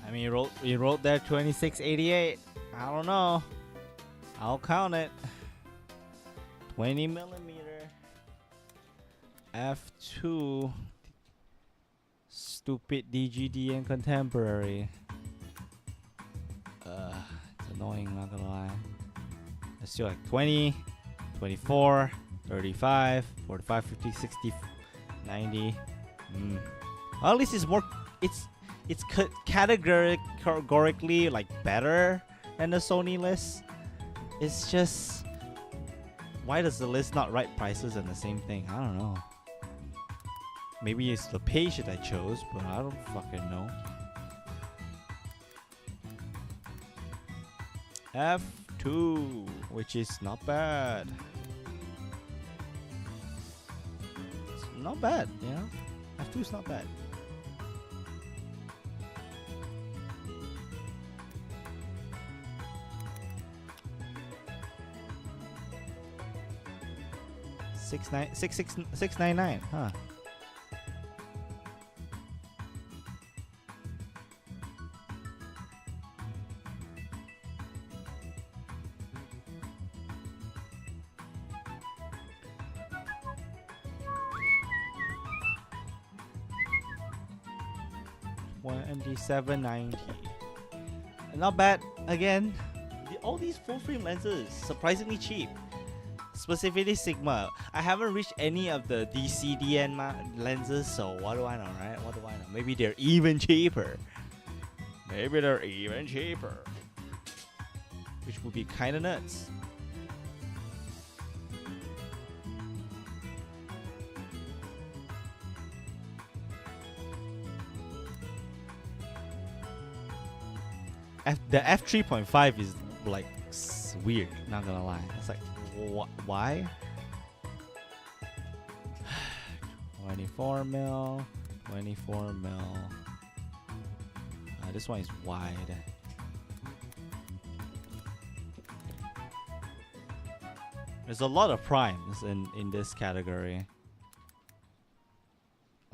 I mean, you wrote there 2688. I don't know. I'll count it. 20mm f2. Stupid DGDN contemporary. It's annoying, not gonna lie. Let's do like 20, 24, 35, 45, 50, 60, 90. Well, at least it's more. It's categorically like better than the Sony list. It's just, why does the list not write prices and the same thing? I don't know. Maybe it's the page that I chose, but I don't fucking know. F2, which is not bad. It's not bad, you know? F2 is not bad. $699, huh? $197.90. Not bad. Again, all these full frame lenses surprisingly cheap. Specifically Sigma. I haven't reached any of the DCDN lenses, so what do I know, right? What do I know? Maybe they're even cheaper. Which would be kind of nuts. The f3.5 is like weird, not gonna lie. It's like, why? 24mm. This one is wide. There's a lot of primes in this category.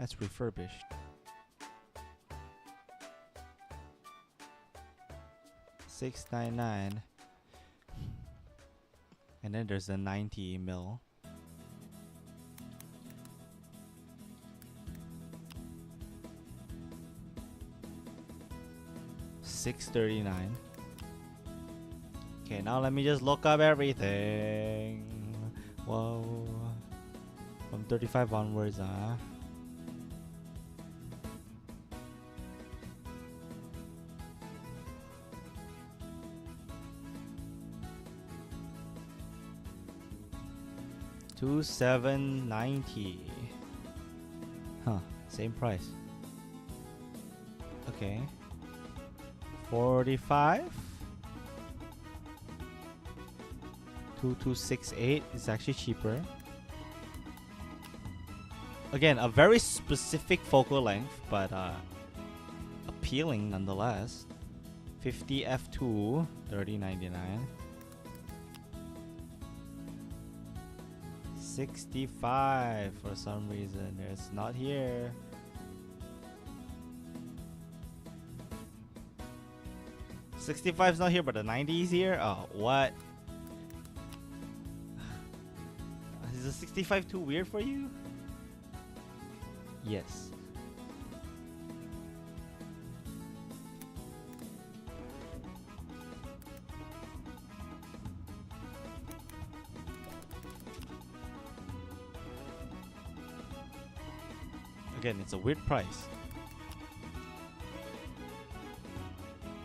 That's refurbished. $699. And then there's the 90 mil. $639. Okay, now let me just look up everything. Whoa. From 35 onwards, huh? $2,790. Huh, same price. Okay. 45. 2268 is actually cheaper. Again, a very specific focal length, but appealing nonetheless. 50 f2, 3099. 65 for some reason. It's not here. $65's not here, but the 90 is here. Oh, what? Is the 65 too weird for you? Yes. Again, it's a weird price.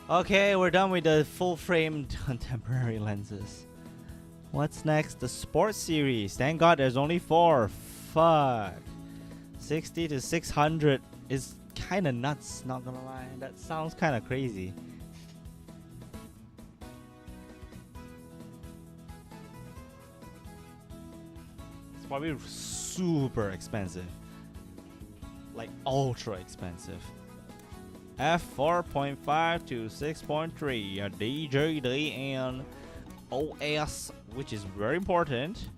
Okay, we're done with the full-framed contemporary lenses. What's next? The sports series. Thank God there's only 4. Fuck. 60 to 600 is kind of nuts, not gonna lie. That sounds kind of crazy. It's probably super expensive. Like ultra expensive. F4.5 to 6.3, a DJDN OS, which is very important,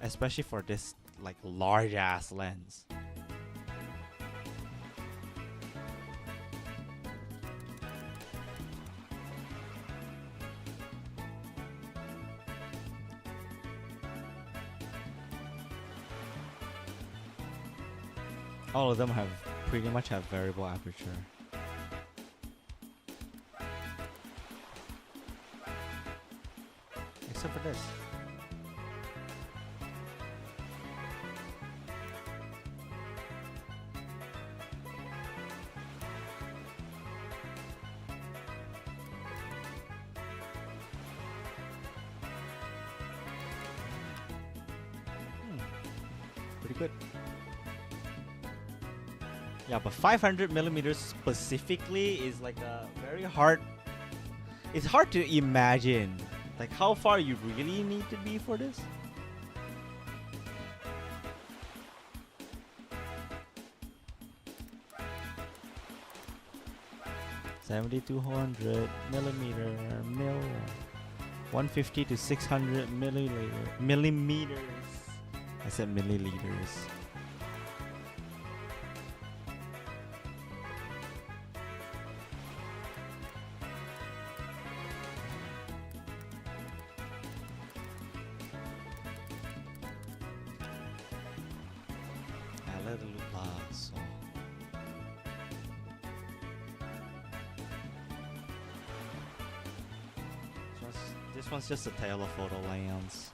especially for this like large ass lens. All of them have pretty much have variable aperture. Except for this. Pretty good. Yeah, but 500 millimeters specifically is like a very hard. It's hard to imagine, like how far you really need to be for this. $7,200 millimeter mil, 150 to 600 millimeters. I said milliliters. This one's just a telephoto lens.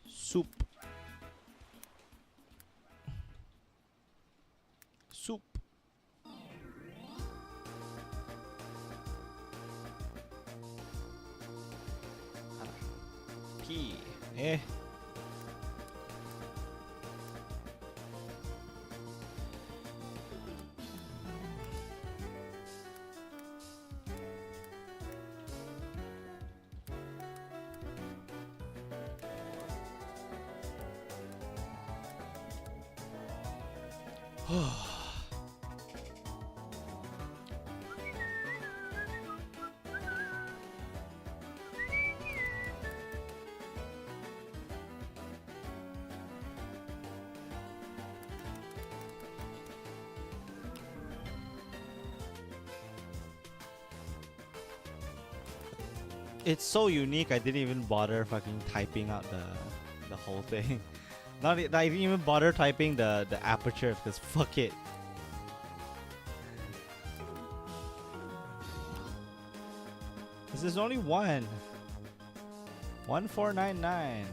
Soup. Soup. P. Eh. it's so unique. I didn't even bother fucking typing out the whole thing. I didn't even bother typing the aperture because fuck it. This is only one. 1499.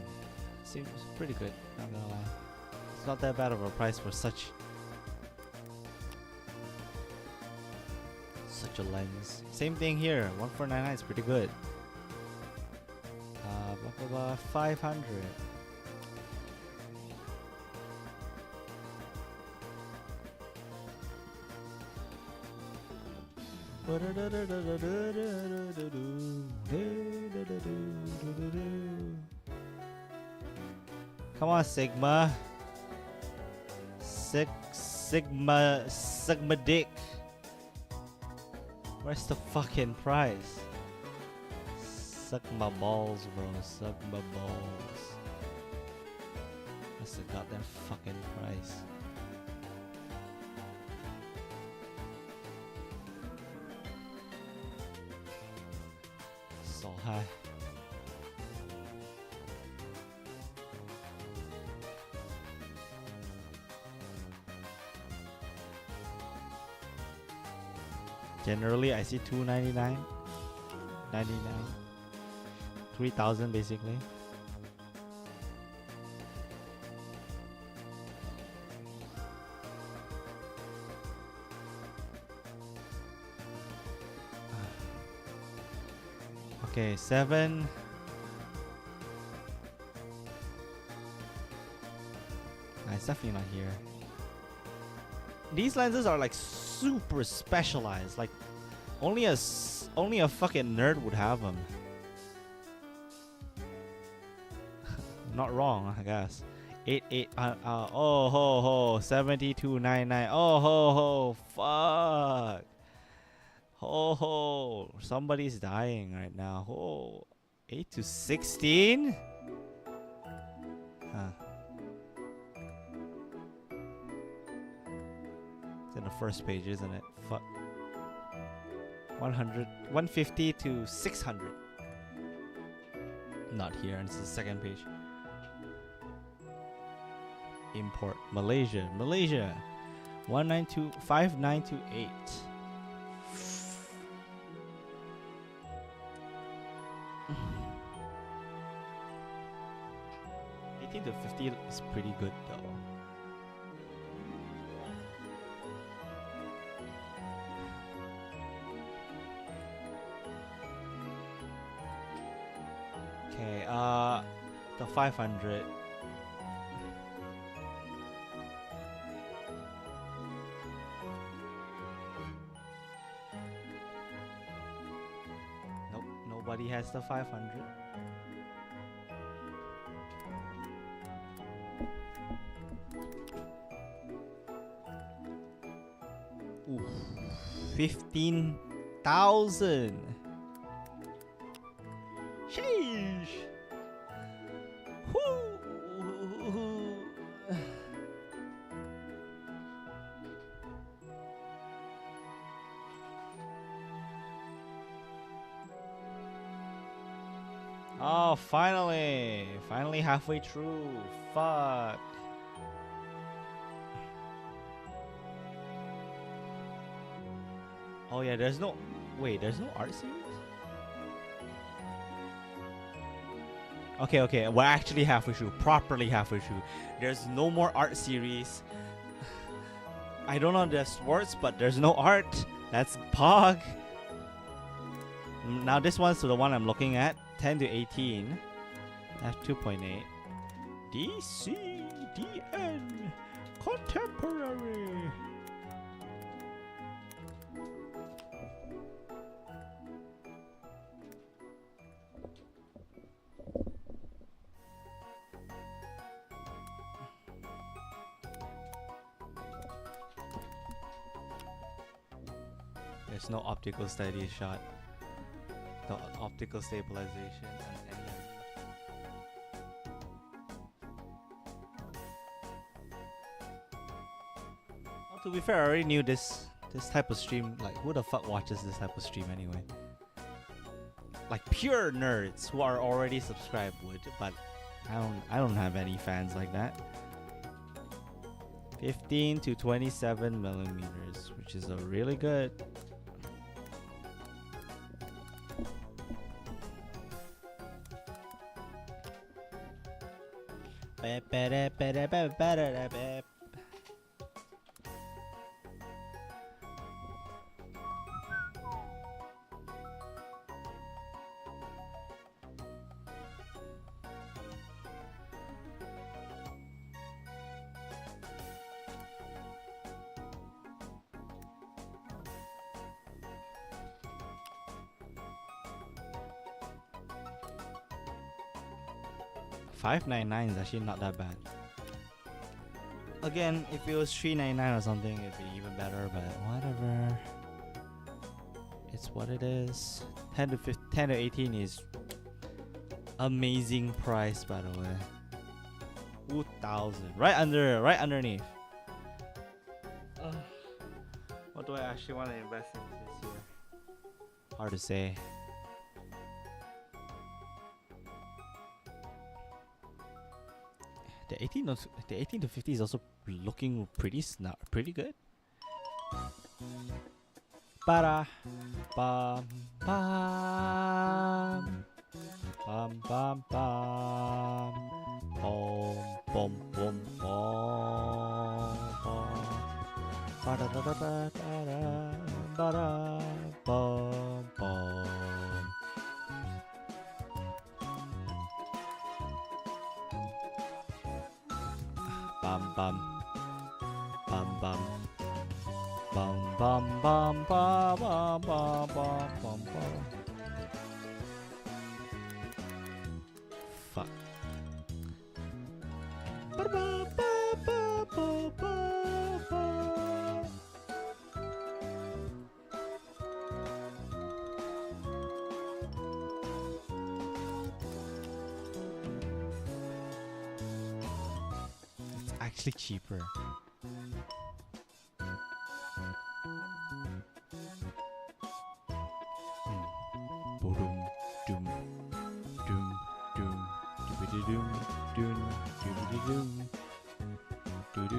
Seems pretty good, not gonna lie. It's not that bad of a price for such a lens. Same thing here. 1499 is pretty good. Blah, blah, blah, 500. Come on, Sigma. Sigma dick. Where's the fucking price? Suck my balls, bro. Suck my balls. What's the goddamn fucking price? So high. Generally, I see 299, 99, 3,000 basically. Okay, 7. It's definitely not here. These lenses are like super specialized. Like only a fucking nerd would have them. Not wrong, I guess. 88. Oh ho ho. 7299. Oh ho ho. Fuck. Ho ho. Somebody's dying right now. Oh. 8 to 16. Huh. In the first page, isn't it? Fuck. 150 to 600. Not here, and it's the second page. Import Malaysia. 5928. $18 to $50 is pretty good though. Okay, the 500. Nope, nobody has the 500. Ooh, 15,000. Sheesh. Whoo. Oh, finally halfway through. Fuck. Oh yeah, there's no art series? Okay, we're actually halfway through, properly halfway through. There's no more art series. I don't know the sports, but there's no art. That's Pog. Now this one's the one I'm looking at, 10 to 18. F2.8. DCDN Contemporary. There's no optical steady shot. The optical stabilization and any well, to be fair, I already knew this type of stream. Like, who the fuck watches this type of stream anyway? like pure nerds who are already subscribed would, but I don't have any fans like that. 15 to 27 millimeters, which is a really good. $5.99 is actually not that bad. Again, if it was $3.99 or something, it'd be even better. But whatever, it's what it is. 10 to 18 is amazing price, by the way. 2,000, right underneath. What do I actually want to invest in this year? Hard to say. The 18 to 50 is also looking pretty good. Para bam bam bam bam bam bom bom bom bom ba da da da da da da bom bom. Bam bam bam bam bam bam bam bam bam bam bam bam bam. Fuck. Actually cheaper. Boom, doom, doom, doom, doom, doom, doom, doom, doom, doom, doom, doom,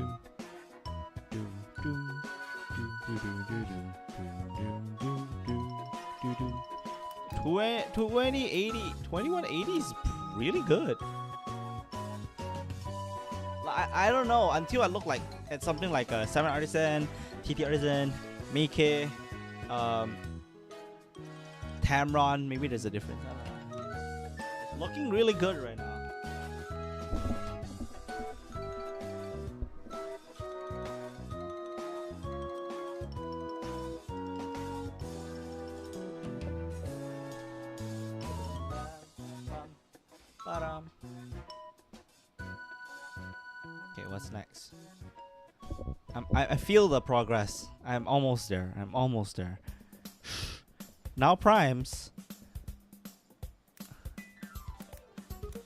doom. 2180 is really good. I don't know until I look like at something like a 7 Artisan, TT Artisan, Meike, Tamron. Maybe there's a difference. I don't know. It's looking really good right now. Okay, what's next? I feel the progress. I'm almost there. Now primes.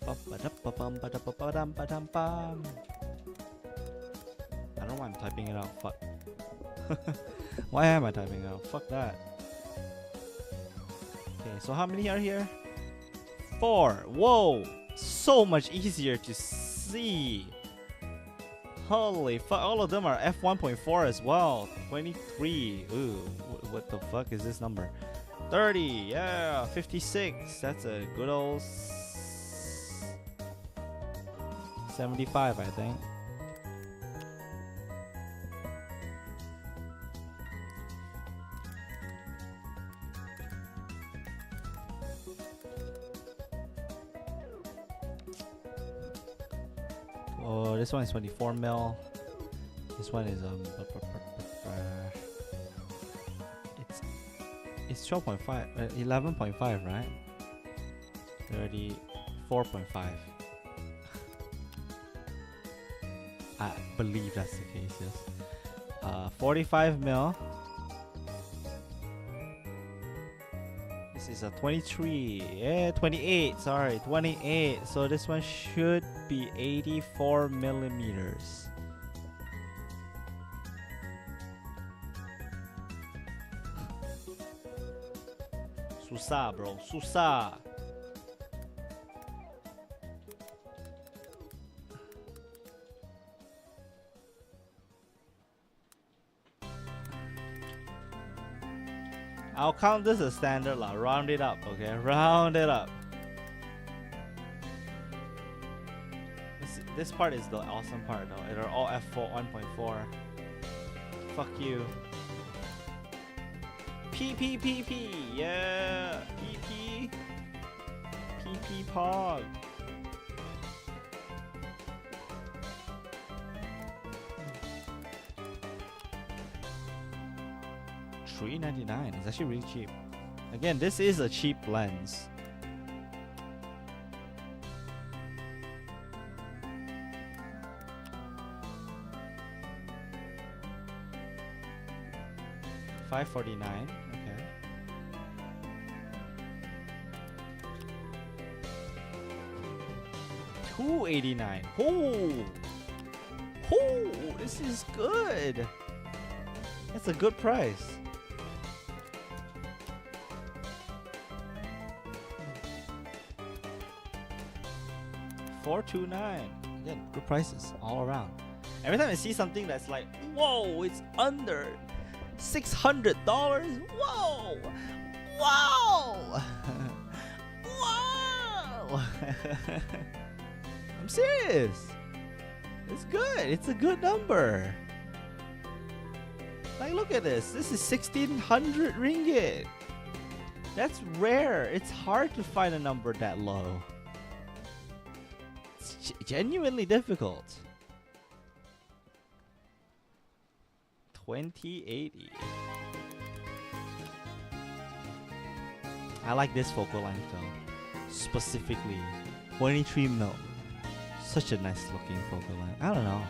I don't know why I'm typing it out. Fuck. Why am I typing it out? Fuck that. Okay, so how many are here? 4. Whoa! So much easier to see. Holy fuck, all of them are f1.4 as well. 23. Ooh, what the fuck is this number? 30. Yeah, 56. That's a good old 75, I think. Oh, this one is 24 mil. This one is it's 12.5, 11.5, right? 34.5. I believe that's the case. Yes. 45 mil. This is a 23. Yeah, 28. Sorry, 28. So this one should be 84 millimeters. Susah, bro. Susah. I'll count this as standard lah. Round it up, okay? Round it up. This part is the awesome part though. They're all f4 1.4. Fuck you. P. Yeah. P. Pog. $3.99. It's actually really cheap. Again, this is a cheap lens. $5.49. Okay. $2.89. Oh, this is good. That's a good price. $4.29. Again, good prices all around. Every time I see something that's like, whoa, it's under $600. Whoa! Wow! Wow! I'm serious. It's good. It's a good number. Like, look at this. This is 1,600 ringgit. That's rare. It's hard to find a number that low. It's genuinely difficult. 2080. I like this focal length though. Specifically 23 mil. Such a nice looking focal length. I don't know.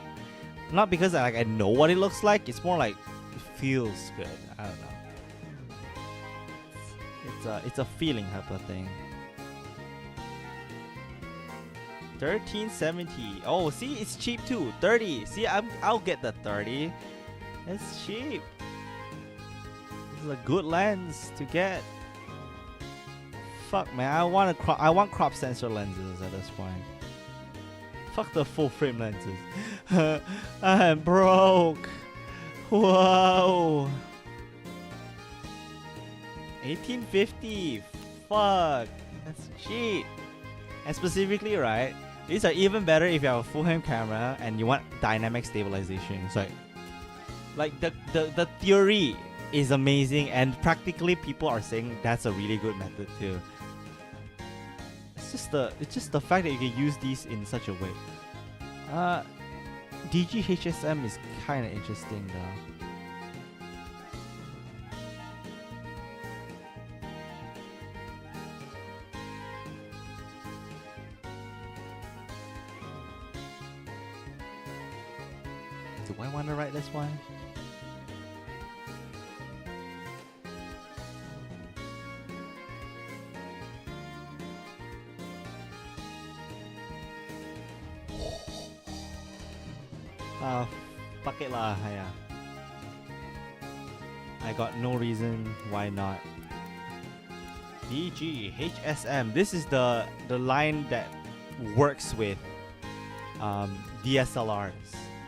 Not because I know what it looks like. It's more like it feels good. I don't know. It's a feeling type of thing. 1370. Oh, see, it's cheap too. 30. See, I'll get the 30. It's cheap. This is a good lens to get. Fuck man, I want crop sensor lenses at this point. Fuck the full frame lenses. I'm broke. Whoa. 1850. Fuck. That's cheap. And specifically, right, these are even better if you have a full frame camera and you want dynamic stabilization. It's like the theory is amazing, and practically people are saying that's a really good method too. It's just the fact that you can use these in such a way. DGHSM is kind of interesting though. Do I want to write this one? Fuck it lah, yeah. I got no reason why not. DGHSM. This is the line that works with DSLRs,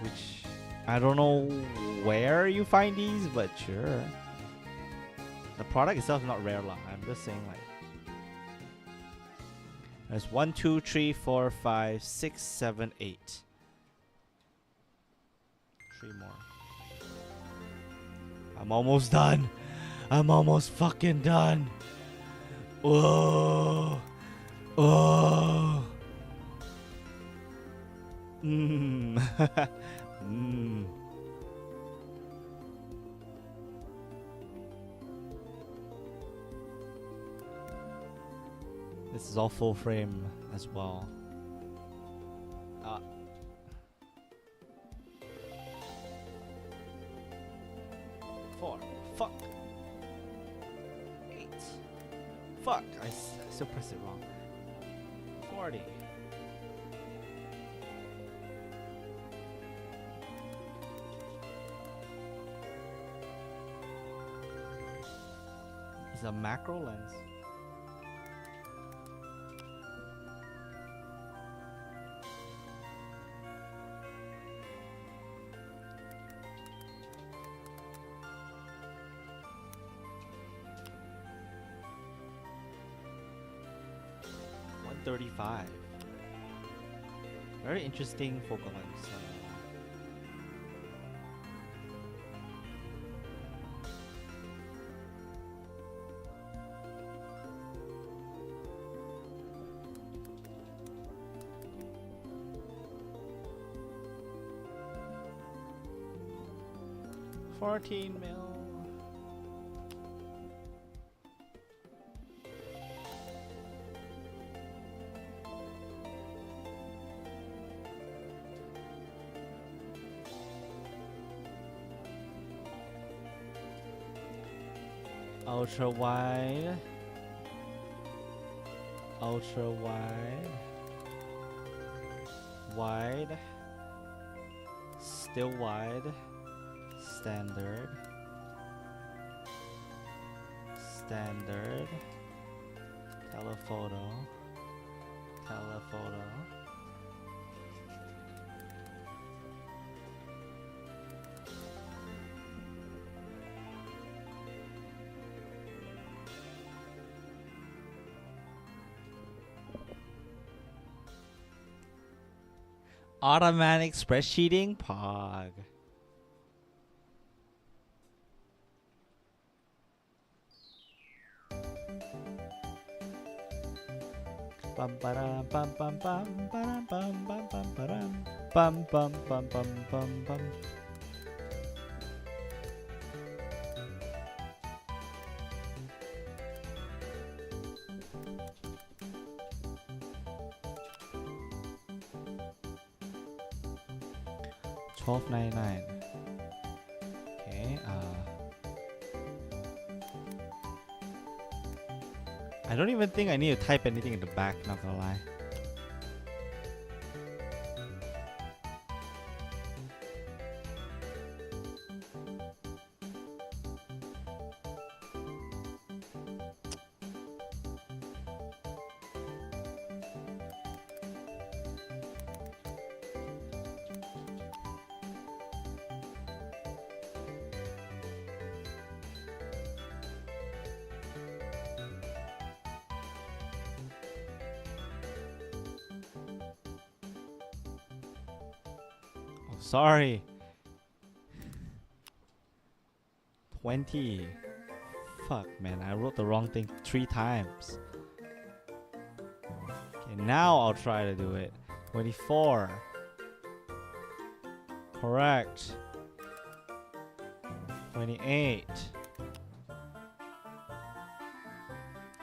which I don't know where you find these, but sure. The product itself is not rare lah. I'm just saying like there's 1, 2, 3, 4, 5, 6, 7, 8. 3 more. I'm almost done. I'm almost fucking done. Whoa. Oh. This is all full frame as well. 4. Fuck. 8. Fuck. I still pressed it wrong. 40. It's a macro lens. 35. Very interesting Pokemon. So. 14 mil. Ultra wide, ultra wide, wide, still wide, standard, standard, telephoto, telephoto. Automatic spreadsheeting, Pog. Bum ba bum bum bum bum bum bum bum bum bum bum bum bum. $12.99. Okay. I don't even think I need to type anything in the back. Not gonna lie. Sorry. 20. Fuck, man. I wrote the wrong thing 3 times. Okay, now I'll try to do it. 24. Correct. 28.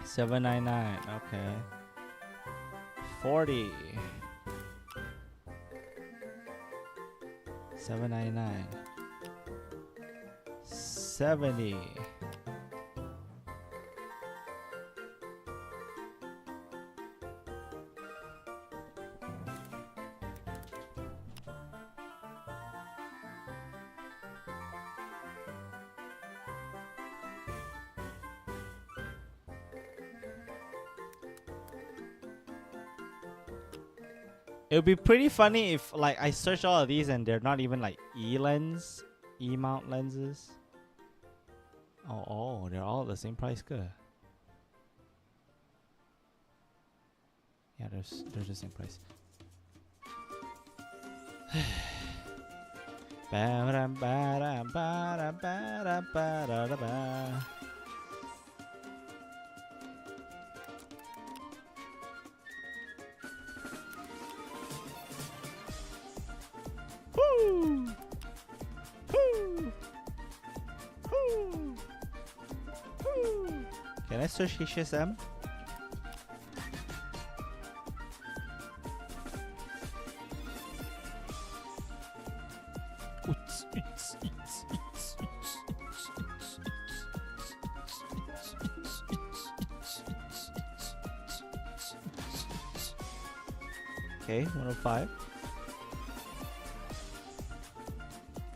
799. Okay. 40. 799. 70. It would be pretty funny if like I search all of these and they're not even like E-lens, E-mount lenses. Oh, they're all the same price. Good. Yeah, they're the same price. Can I search HSM? Okay, 105.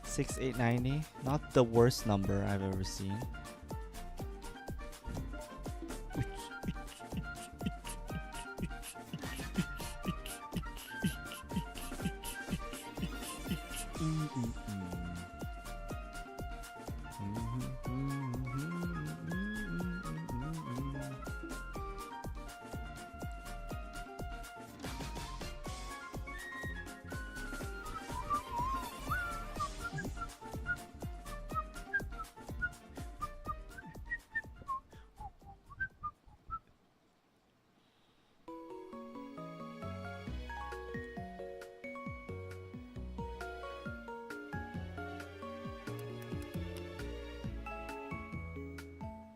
6890. Not the worst number I've ever seen.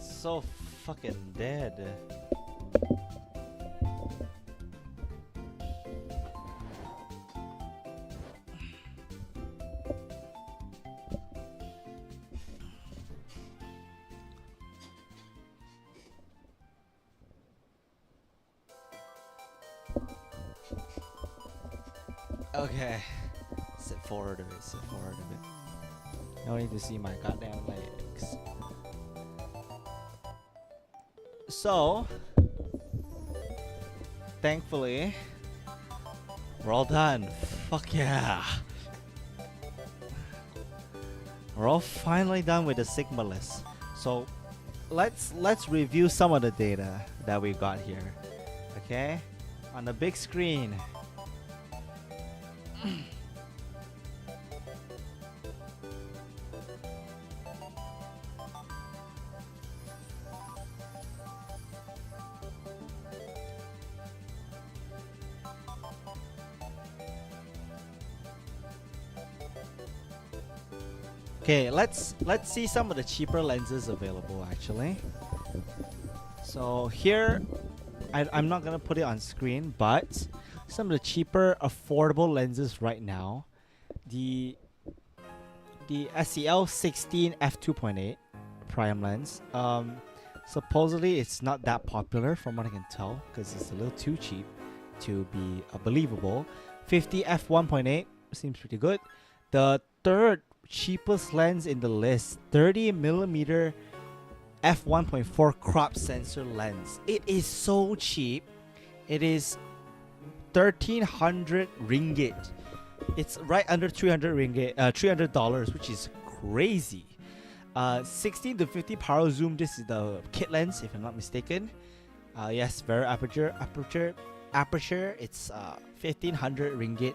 So fucking dead. Okay. Sit forward a bit, sit forward a bit. No need to see my goddamn legs. So, thankfully, we're all done. Fuck yeah. We're all finally done with the Sigma list. So, let's review some of the data that we got here. Okay? On the big screen. Okay, let's see some of the cheaper lenses available actually. So here, I'm not gonna put it on screen, but some of the cheaper, affordable lenses right now, the SEL 16 f2.8 prime lens. Supposedly it's not that popular from what I can tell because it's a little too cheap to be believable. 50 f1.8 seems pretty good. The third cheapest lens in the list, 30mm f1.4 crop sensor lens. It is so cheap. It is 1300 ringgit. It's right under 300 ringgit, $300, which is crazy. 16 to 50 power zoom. This is the kit lens, if I'm not mistaken. Yes, very aperture. It's 1500 ringgit,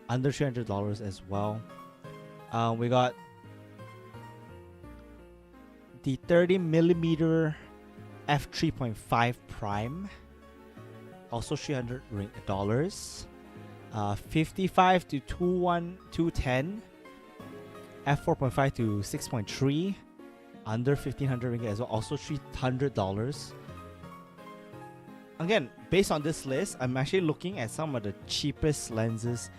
under $300 as well. We got the 30mm f3.5 prime, also $300. 55 to 210 f4.5 to 6.3, under 1500 ringgit as well, also $300. Again, based on this list, I'm actually looking at some of the cheapest lenses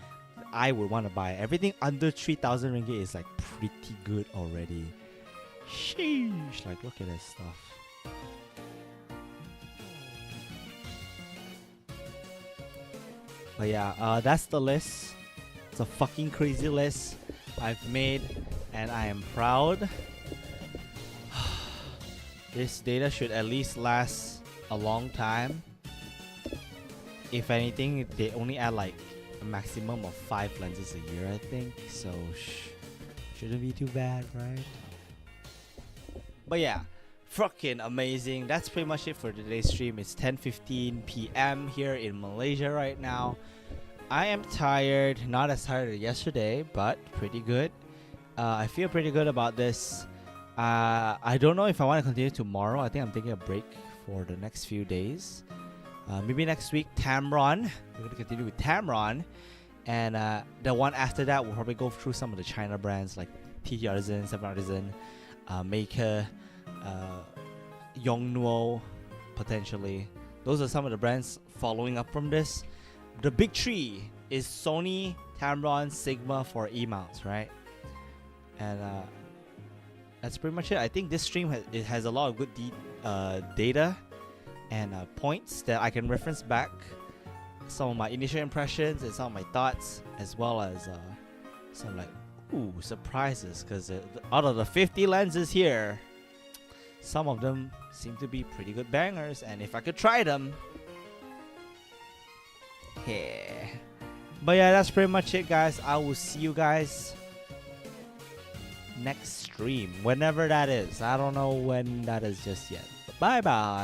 I would want to buy. Everything under 3000 ringgit is like pretty good already. Sheesh, like look at this stuff. But yeah, that's the list. It's a fucking crazy list I've made, and I am proud. This data should at least last a long time. If anything, they only add like a maximum of 5 lenses a year, I think. So shouldn't be too bad, right? But yeah, fucking amazing. That's pretty much it for today's stream. It's 10:15 p.m. here in Malaysia right now. I am tired, not as tired as yesterday, but pretty good. I feel pretty good about this. I don't know if I want to continue tomorrow. I think I'm taking a break for the next few days. Maybe next week, Tamron. We're going to continue with Tamron. And the one after that, we'll probably go through some of the China brands like TT Artisan, 7 Artisan, Maker, Yongnuo, potentially. Those are some of the brands following up from this. The big three is Sony, Tamron, Sigma for E-mounts, right? And that's pretty much it. I think this stream has a lot of good data and points that I can reference back. Some of my initial impressions and some of my thoughts, as well as some like surprises, because out of the 50 lenses here, some of them seem to be pretty good bangers, and if I could try them, yeah. But yeah, that's pretty much it, guys. I will see you guys next stream, whenever that is. I don't know when that is just yet. Bye bye.